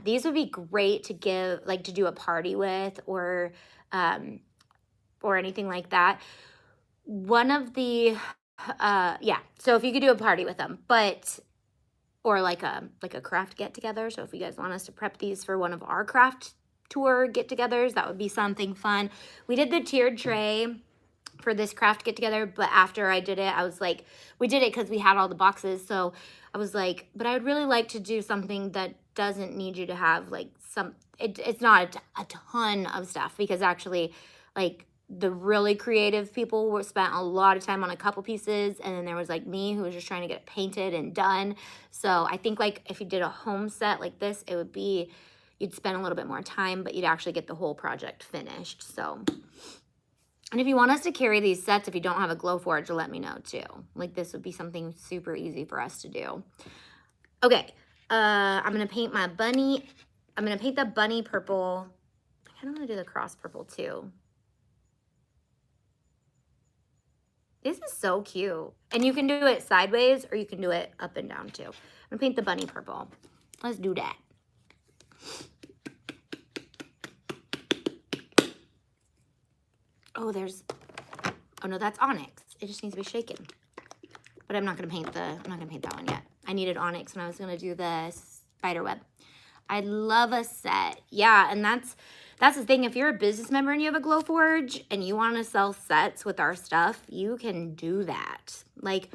S1: These would be great to give, like to do a party with or anything like that. One of the, yeah, so if you could do a party with them, but, or like a craft get together. So if you guys want us to prep these for one of our craft tour get-togethers, that would be something fun. We did the tiered tray for this craft get-together, but after I did it, I was like, we did it because we had all the boxes, so I was like, but I would really like to do something that doesn't need you to have like it's not a ton of stuff, because actually like the really creative people spent a lot of time on a couple pieces, and then there was like me who was just trying to get it painted and done. So I think like if you did a home set like this, it would be, you'd spend a little bit more time, but you'd actually get the whole project finished. So, and if you want us to carry these sets, if you don't have a Glowforge, let me know too. Like this would be something super easy for us to do. Okay, I'm gonna paint my bunny. I'm gonna paint the bunny purple. I kind of want to do the cross purple too. This is so cute. And you can do it sideways or you can do it up and down too. I'm gonna paint the bunny purple. Let's do that. Oh, oh no, that's onyx. It just needs to be shaken. But I'm not gonna paint that one yet. I needed onyx when I was gonna do the spider web. I love a set. Yeah, and that's the thing. If you're a business member and you have a Glowforge and you want to sell sets with our stuff, you can do that. Like,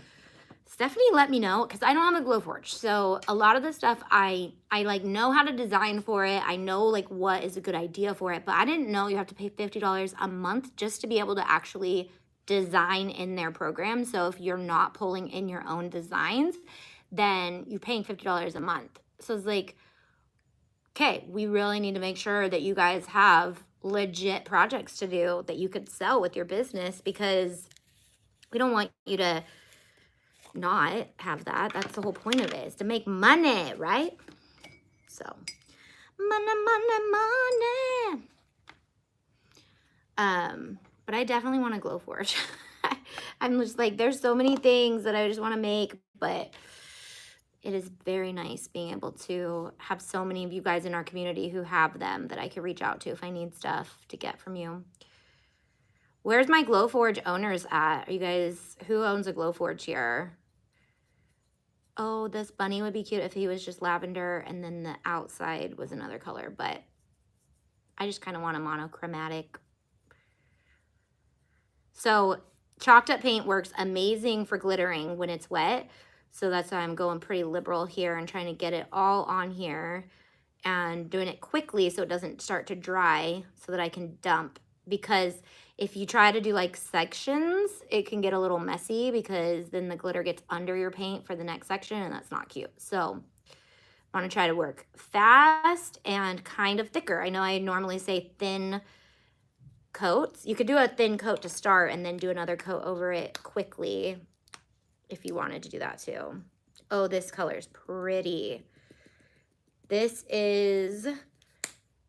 S1: Stephanie let me know, because I don't have a Glowforge. So a lot of the stuff I like know how to design for it. I know like what is a good idea for it, but I didn't know you have to pay $50 a month just to be able to actually design in their program. So if you're not pulling in your own designs, then you're paying $50 a month. So it's like, okay, we really need to make sure that you guys have legit projects to do that you could sell with your business, because we don't want you to not have that. That's the whole point of it, is to make money, right? So, money, money, money. But I definitely want a Glowforge. I'm just like, there's so many things that I just want to make, but it is very nice being able to have so many of you guys in our community who have them that I could reach out to if I need stuff to get from you. Where's my Glowforge owners at? Are you guys, who owns a Glowforge here? Oh, this bunny would be cute if he was just lavender and then the outside was another color, but I just kind of want a monochromatic. So chalked up paint works amazing for glittering when it's wet. So that's why I'm going pretty liberal here and trying to get it all on here and doing it quickly so it doesn't start to dry so that I can dump. Because if you try to do like sections, it can get a little messy because then the glitter gets under your paint for the next section, and that's not cute. So I want to try to work fast and kind of thicker. I know I normally say thin coats. You could do a thin coat to start and then do another coat over it quickly if you wanted to do that too. Oh, this color is pretty. This is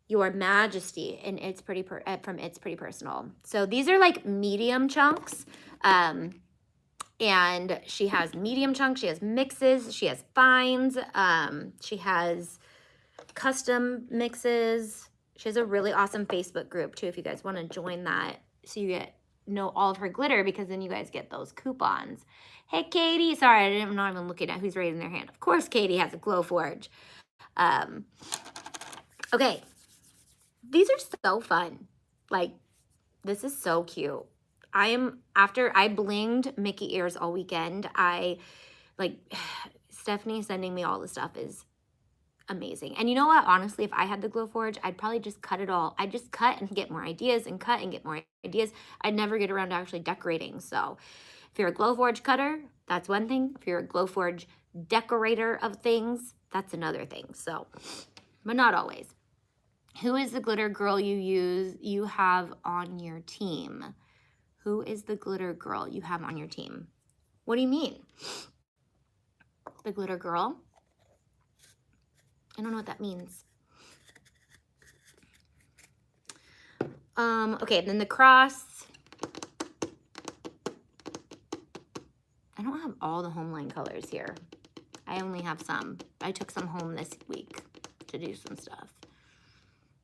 S1: Your Majesty, and it's pretty from It's Pretty Personal. So these are like medium chunks, and she has medium chunks, she has mixes, she has fines, she has custom mixes. She has a really awesome Facebook group too if you guys want to join that, so you know all of her glitter, because then you guys get those coupons. Hey Katie, sorry, I'm not even looking at who's raising their hand. Of course Katie has a Glowforge. Okay, these are so fun. Like, this is so cute. After I blinged Mickey ears all weekend, Stephanie sending me all the stuff is amazing. And you know what? Honestly, if I had the Glowforge, I'd probably just cut it all. I'd just cut and get more ideas and cut and get more ideas. I'd never get around to actually decorating. So if you're a Glowforge cutter, that's one thing. If you're a Glowforge decorator of things, that's another thing. So, but not always. Who is the glitter girl you have on your team? Who is the glitter girl you have on your team? What do you mean? The glitter girl? I don't know what that means. Okay, then the cross. I don't have all the Homeline colors here. I only have some. I took some home this week to do some stuff.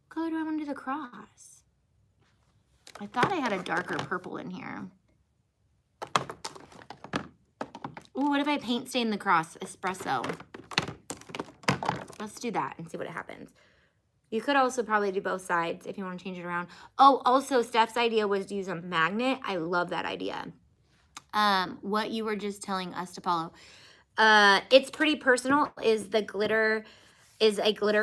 S1: What color do I want to do the cross? I thought I had a darker purple in here. Ooh, what if I paint stain the cross espresso? Let's do that and see what happens. You could also probably do both sides if you want to change it around. Oh, also Steph's idea was to use a magnet. I love that idea. What you were just telling us to follow. It's Pretty Personal is a glitter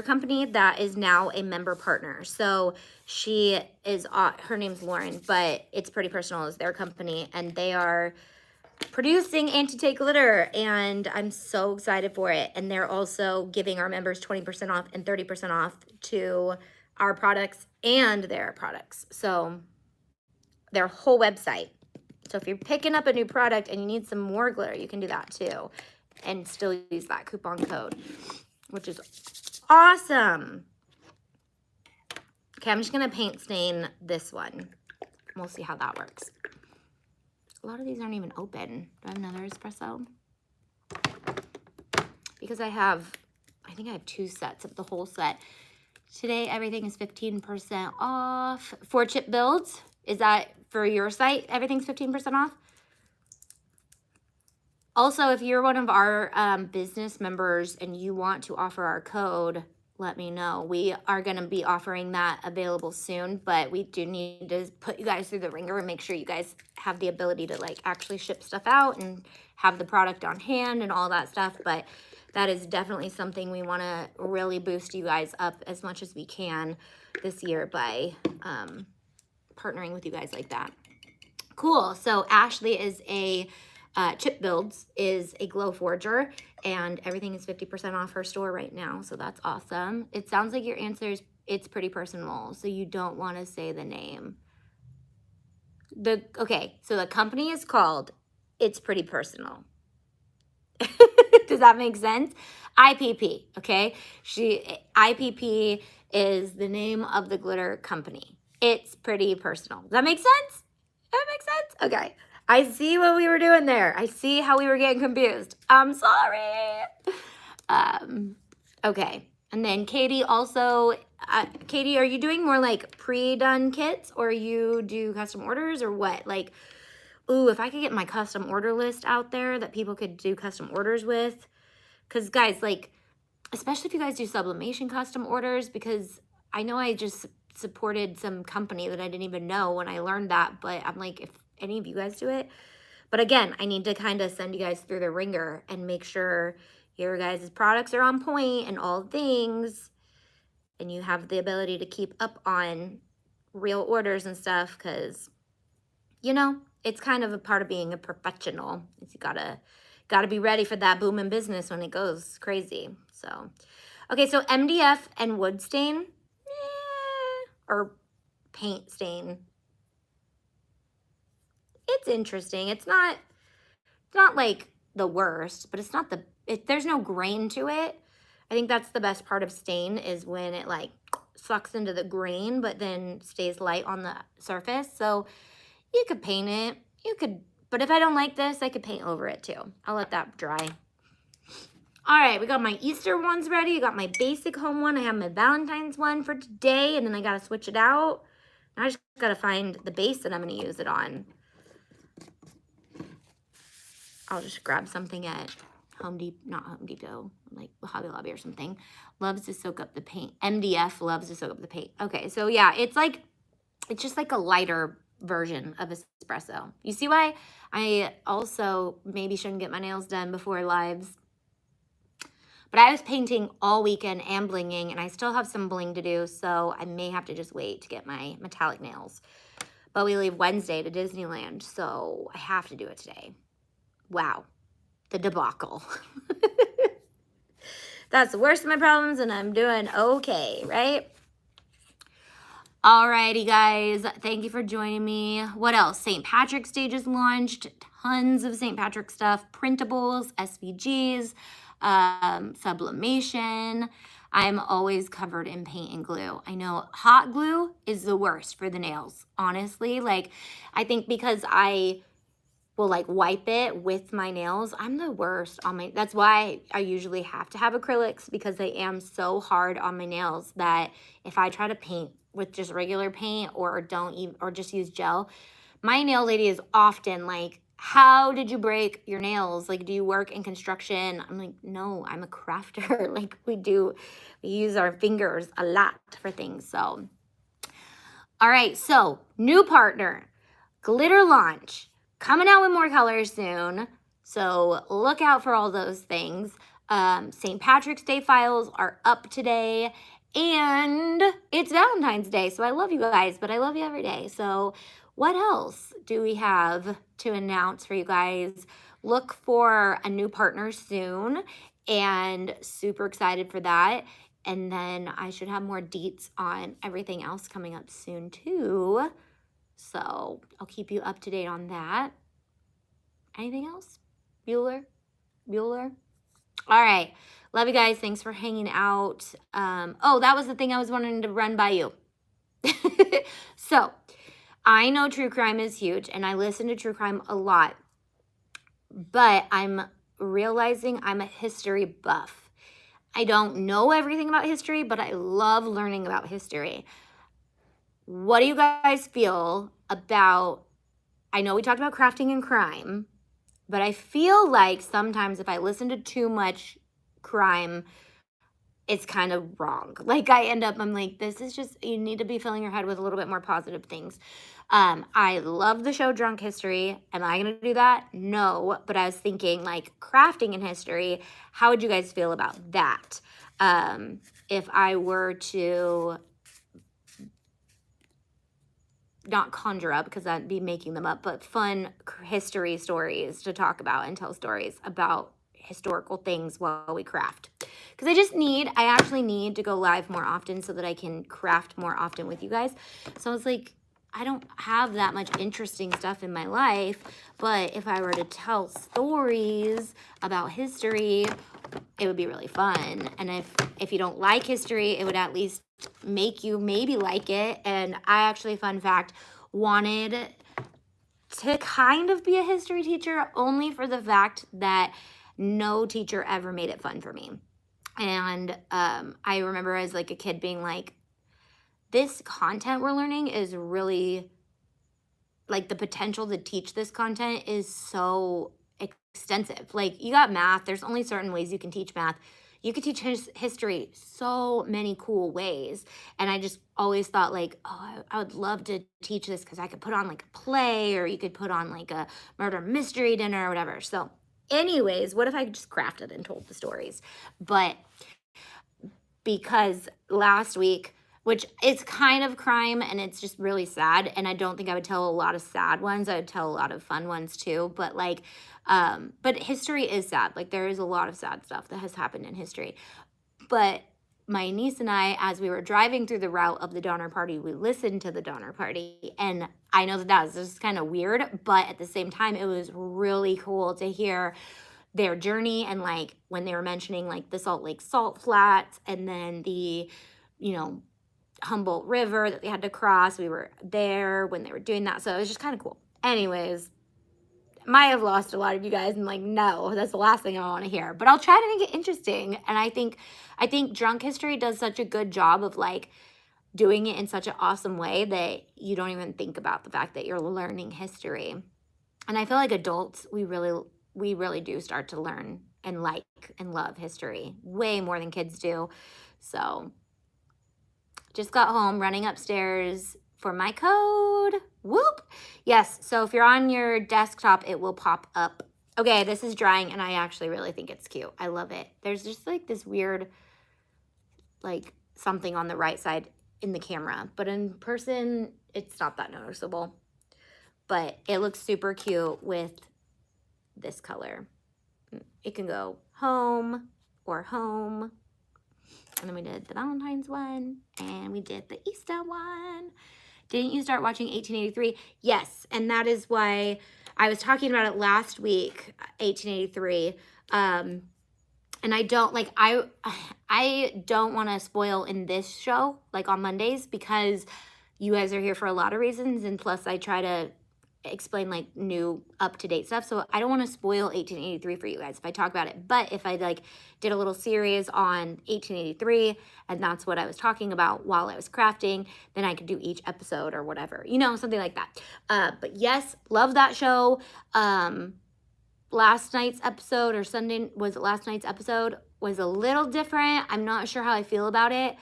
S1: company that is now a member partner. So she is, her name's Lauren, but It's Pretty Personal is their company, and they are producing anti-take glitter, and I'm so excited for it. And they're also giving our members 20% off and 30% off to our products and their products. So their whole website. So if you're picking up a new product and you need some more glitter, you can do that too and still use that coupon code, which is awesome. Okay, I'm just gonna paint stain this one. We'll see how that works. A lot of these aren't even open. Do I have another espresso? Because I think I have 2 sets of the whole set. Today, everything is 15% off. 4 chip builds. Is that for your site? Everything's 15% off? Also, if you're one of our business members and you want to offer our code, let me know. We are going to be offering that available soon, but we do need to put you guys through the ringer and make sure you guys have the ability to like actually ship stuff out and have the product on hand and all that stuff, but that is definitely something we want to really boost you guys up as much as we can this year by partnering with you guys like that. Cool. So Ashley is a Chip Builds is a glow forger, and everything is 50% off her store right now. So that's awesome. It sounds like your answer is it's pretty personal, so you don't want to say the name. Okay, so the company is called It's Pretty Personal. Does that make sense? IPP, okay? IPP is the name of the glitter company. It's Pretty Personal. Does that make sense? That makes sense? Okay. I see what we were doing there. I see how we were getting confused. I'm sorry. Okay. And then Katie also, Katie, are you doing more like pre-done kits, or you do custom orders, or what? Like, ooh, if I could get my custom order list out there that people could do custom orders with. Because guys, like, especially if you guys do sublimation custom orders, because I know I just supported some company that I didn't even know when I learned that, but I'm like, if any of you guys do it. But again, I need to kind of send you guys through the ringer and make sure your guys' products are on point and all things, and you have the ability to keep up on real orders and stuff, because, you know, it's kind of a part of being a professional. You gotta be ready for that booming business when it goes crazy. So, okay, so MDF and Wood Stain, or paint stain. It's interesting. It's not like the worst, but it's not there's no grain to it. I think that's the best part of stain, is when it like sucks into the grain, but then stays light on the surface. So you could paint it. But if I don't like this, I could paint over it too. I'll let that dry. All right, we got my Easter ones ready. I got my basic home one. I have my Valentine's one for today, and then I got to switch it out. I just got to find the base that I'm going to use it on. I'll just grab something at not Home Depot, like Hobby Lobby or something. Loves to soak up the paint. MDF loves to soak up the paint. Okay, so yeah, it's just like a lighter version of espresso. You see why I also maybe shouldn't get my nails done before lives? But I was painting all weekend and blinging, and I still have some bling to do, so I may have to just wait to get my metallic nails. But we leave Wednesday to Disneyland, so I have to do it today. Wow, the debacle. That's the worst of my problems, and I'm doing okay, right? Alrighty, guys. Thank you for joining me. What else? St. Patrick's Day just launched. Tons of St. Patrick stuff. Printables, SVGs, sublimation. I'm always covered in paint and glue. I know hot glue is the worst for the nails, honestly. Like, I think because I will like wipe it with my nails, I'm the worst on my, that's why I usually have to have acrylics, because they am so hard on my nails that if I try to paint with just regular paint or just use gel, my nail lady is often like, how did you break your nails? Like, do you work in construction? I'm like, no, I'm a crafter. Like, we use our fingers a lot for things. So, all right, so new partner, glitter launch, coming out with more colors soon. So look out for all those things. St. Patrick's Day files are up today, and it's Valentine's Day. So I love you guys, but I love you every day. So what else do we have to announce for you guys? Look for a new partner soon, and super excited for that. And then I should have more deets on everything else coming up soon too. So I'll keep you up to date on that. Anything else? Bueller? All right. Love you guys. Thanks for hanging out. Oh, that was the thing I was wanting to run by you. So I know true crime is huge, and I listen to true crime a lot, but I'm realizing I'm a history buff. I don't know everything about history, but I love learning about history. What do you guys feel about, I know we talked about crafting and crime, but I feel like sometimes if I listen to too much crime, it's kind of wrong. Like I'm like, this is just, you need to be filling your head with a little bit more positive things. I love the show Drunk History. Am I going to do that? No. But I was thinking like crafting in history. How would you guys feel about that? If I were to not conjure up, because I'd be making them up, but fun history stories to talk about and tell stories about historical things while we craft. Because I actually need to go live more often so that I can craft more often with you guys. So I was like, I don't have that much interesting stuff in my life, but if I were to tell stories about history, it would be really fun. And if you don't like history, it would at least make you maybe like it. And I actually, fun fact, wanted to kind of be a history teacher only for the fact that no teacher ever made it fun for me. And I remember as like a kid being like, this content we're learning is really, like, the potential to teach this content is so extensive. Like, you got math, there's only certain ways you can teach math. You could teach history so many cool ways. And I just always thought like, oh, I would love to teach this because I could put on like a play, or you could put on like a murder mystery dinner or whatever. So anyways, what if I just crafted and told the stories? But because last week, which it's kind of crime and it's just really sad, and I don't think I would tell a lot of sad ones. I would tell a lot of fun ones too, but like, but history is sad. Like, there is a lot of sad stuff that has happened in history. But my niece and I, as we were driving through the route of the Donner Party, we listened to the Donner Party, and I know that was just kind of weird, but at the same time, it was really cool to hear their journey. And like when they were mentioning like the Salt Lake Salt Flats, and then the, you know, Humboldt River that they had to cross. We were there when they were doing that. So it was just kind of cool. Anyways, might have lost a lot of you guys and like, no, that's the last thing I want to hear. But I'll try to make it interesting. And I think Drunk History does such a good job of like doing it in such an awesome way that you don't even think about the fact that you're learning history. And I feel like adults, we really do start to learn and like and love history way more than kids do. So just got home, running upstairs for my code. Whoop. Yes, so if you're on your desktop, it will pop up. Okay, this is drying, and I actually really think it's cute. I love it. There's just like this weird, like, something on the right side in the camera, but in person, it's not that noticeable. But it looks super cute with this color. It can go home or home. And then we did the Valentine's one, and we did the Easter one. Didn't you start watching 1883? Yes, and that is why I was talking about it last week, 1883. And I don't like, I don't want to spoil in this show, like on Mondays, because you guys are here for a lot of reasons, and plus I try to explain like new up-to-date stuff, so I don't want to spoil 1883 for you guys if I talk about it. But if I like did a little series on 1883 and that's what I was talking about while I was crafting, then I could do each episode or whatever, you know, something like that. But yes, love that show. Last night's episode, or Sunday, was it last night's episode, was a little different. I'm not sure how I feel about it.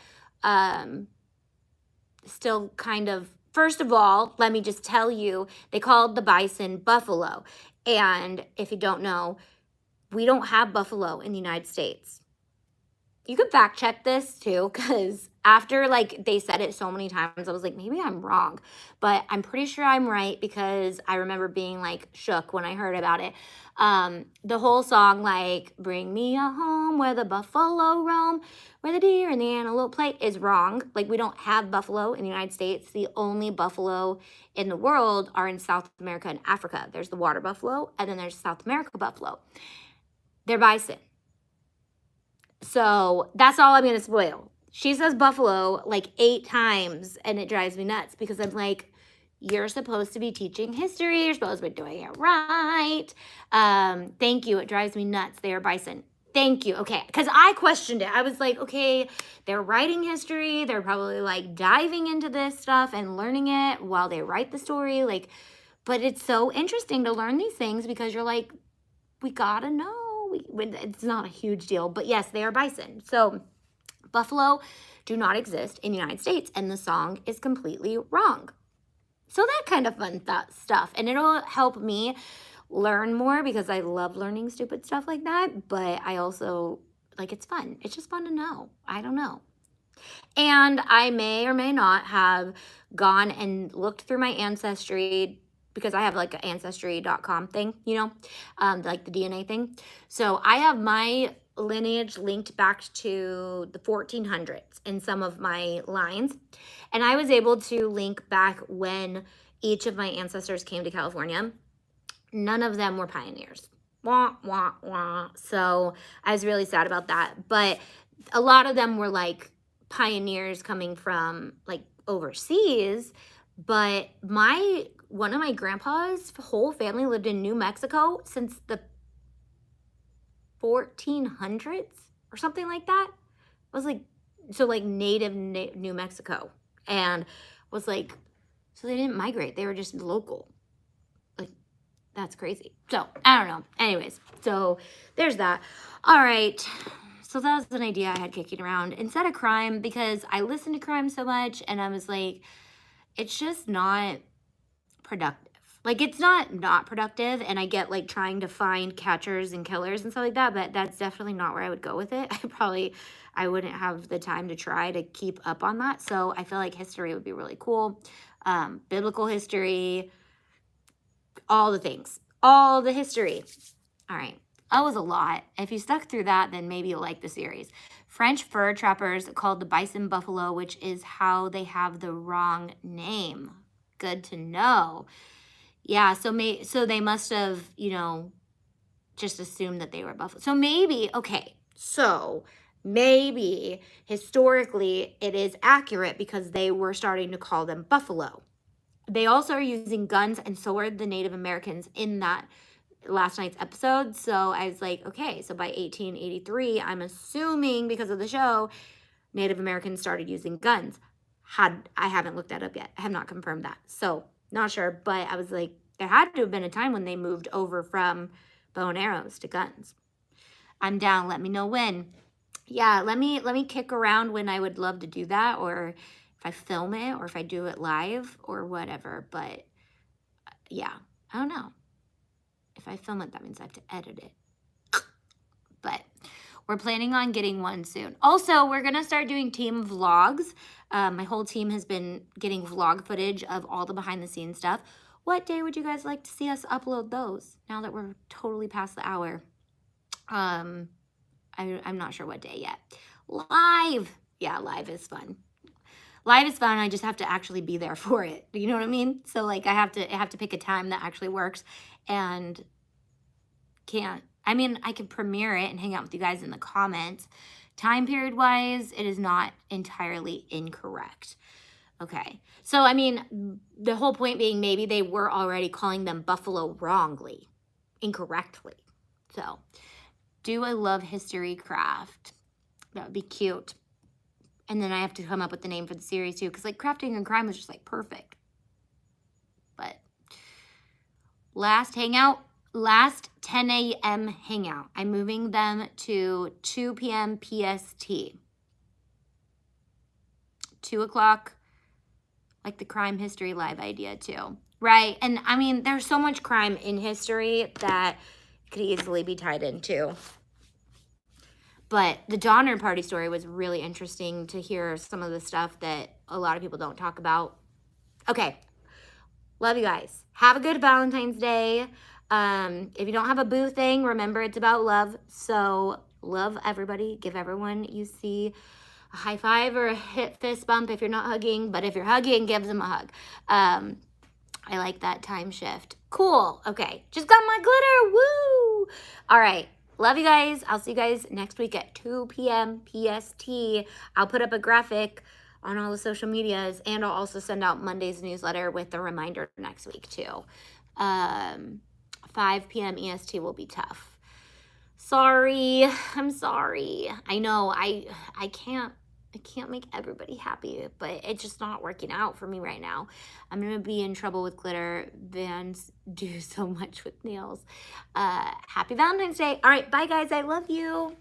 S1: Still kind of, first of all, let me just tell you, they called the bison buffalo. And if you don't know, we don't have buffalo in the United States. You could fact check this too, because after like they said it so many times, I was like, maybe I'm wrong. But I'm pretty sure I'm right, because I remember being like shook when I heard about it. The whole song, like, bring me a home where the buffalo roam, where the deer and the antelope play, is wrong. Like, we don't have buffalo in the United States. The only buffalo in the world are in South America and Africa. There's the water buffalo, and then there's South America buffalo. They're bison. So that's all I'm going to spoil. She says buffalo like 8 times, and it drives me nuts, because I'm like, you're supposed to be teaching history. You're supposed to be doing it right. Thank you. It drives me nuts. They are bison. Thank you. Okay. Because I questioned it. I was like, okay, they're writing history. They're probably like diving into this stuff and learning it while they write the story. Like, but it's so interesting to learn these things, because you're like, we gotta know. It's not a huge deal, but yes, they are bison. So Buffalo do not exist in the United States, and the song is completely wrong. So that kind of fun stuff. And it'll help me learn more because I love learning stupid stuff like that. But I also, like, it's fun. It's just fun to know. I don't know. And I may or may not have gone and looked through my ancestry because I have like an ancestry.com thing, you know, like the DNA thing. So I have my lineage linked back to the 1400s in some of my lines. And I was able to link back when each of my ancestors came to California. None of them were pioneers. Wah, wah, wah. So I was really sad about that. But a lot of them were like pioneers coming from like overseas. But one of my grandpa's whole family lived in New Mexico since the 1400s or something like that. It was like, so like native New Mexico, and was like, so they didn't migrate. They were just local. Like, that's crazy. So I don't know. Anyways, so there's that. All right. So that was an idea I had kicking around instead of crime, because I listened to crime so much and I was like, it's just not productive. Like, it's not productive, and I get like trying to find catchers and killers and stuff like that, but that's definitely not where I would go with it. I wouldn't have the time to try to keep up on that. So I feel like history would be really cool. Biblical history, all the things, all the history. All right. That was a lot. If you stuck through that, then maybe you'll like the series. French fur trappers called the bison buffalo, which is how they have the wrong name. Good to know. Yeah, so they must have, you know, just assumed that they were buffalo. So maybe, okay, so maybe historically it is accurate because they were starting to call them buffalo. They also are using guns, and so are the Native Americans in that last night's episode. So I was like, okay, so by 1883, I'm assuming because of the show, Native Americans started using guns. I haven't looked that up yet. I have not confirmed that. So not sure, but I was like, there had to have been a time when they moved over from bow and arrows to guns. I'm down. Let me know when. Yeah, let me kick around when I would love to do that, or if I film it, or if I do it live, or whatever. But yeah, I don't know. If I film it, that means I have to edit it. But we're planning on getting one soon. Also, we're going to start doing team vlogs. My whole team has been getting vlog footage of all the behind the scenes stuff. What day would you guys like to see us upload those now that we're totally past the hour? I'm not sure what day yet. Live. Yeah, live is fun. Live is fun. I just have to actually be there for it. You know what I mean? So like I have to pick a time that actually works, and I can premiere it and hang out with you guys in the comments. Time period wise, it is not entirely incorrect. Okay. So, I mean, the whole point being maybe they were already calling them buffalo wrongly, incorrectly. So, do I love history craft? That would be cute. And then I have to come up with the name for the series too, because like crafting and crime was just like perfect. But last 10 a.m. hangout. I'm moving them to 2 p.m. PST. 2 o'clock, like the crime history live idea too. Right? And I mean, there's so much crime in history that could easily be tied into. But the Donner Party story was really interesting to hear some of the stuff that a lot of people don't talk about. Okay. Love you guys. Have a good Valentine's Day. If you don't have a boo thing, remember it's about love. So love everybody. Give everyone you see a high five or a hip fist bump if you're not hugging. But if you're hugging, give them a hug. I like that time shift. Cool. Okay. Just got my glitter. Woo. All right. Love you guys. I'll see you guys next week at 2 p.m. PST. I'll put up a graphic on all the social medias, and I'll also send out Monday's newsletter with a reminder next week too. 5 p.m. EST will be tough. Sorry. I'm sorry. I know I can't make everybody happy, but it's just not working out for me right now. I'm going to be in trouble with glitter. Vans do so much with nails. Happy Valentine's Day. All right. Bye guys. I love you.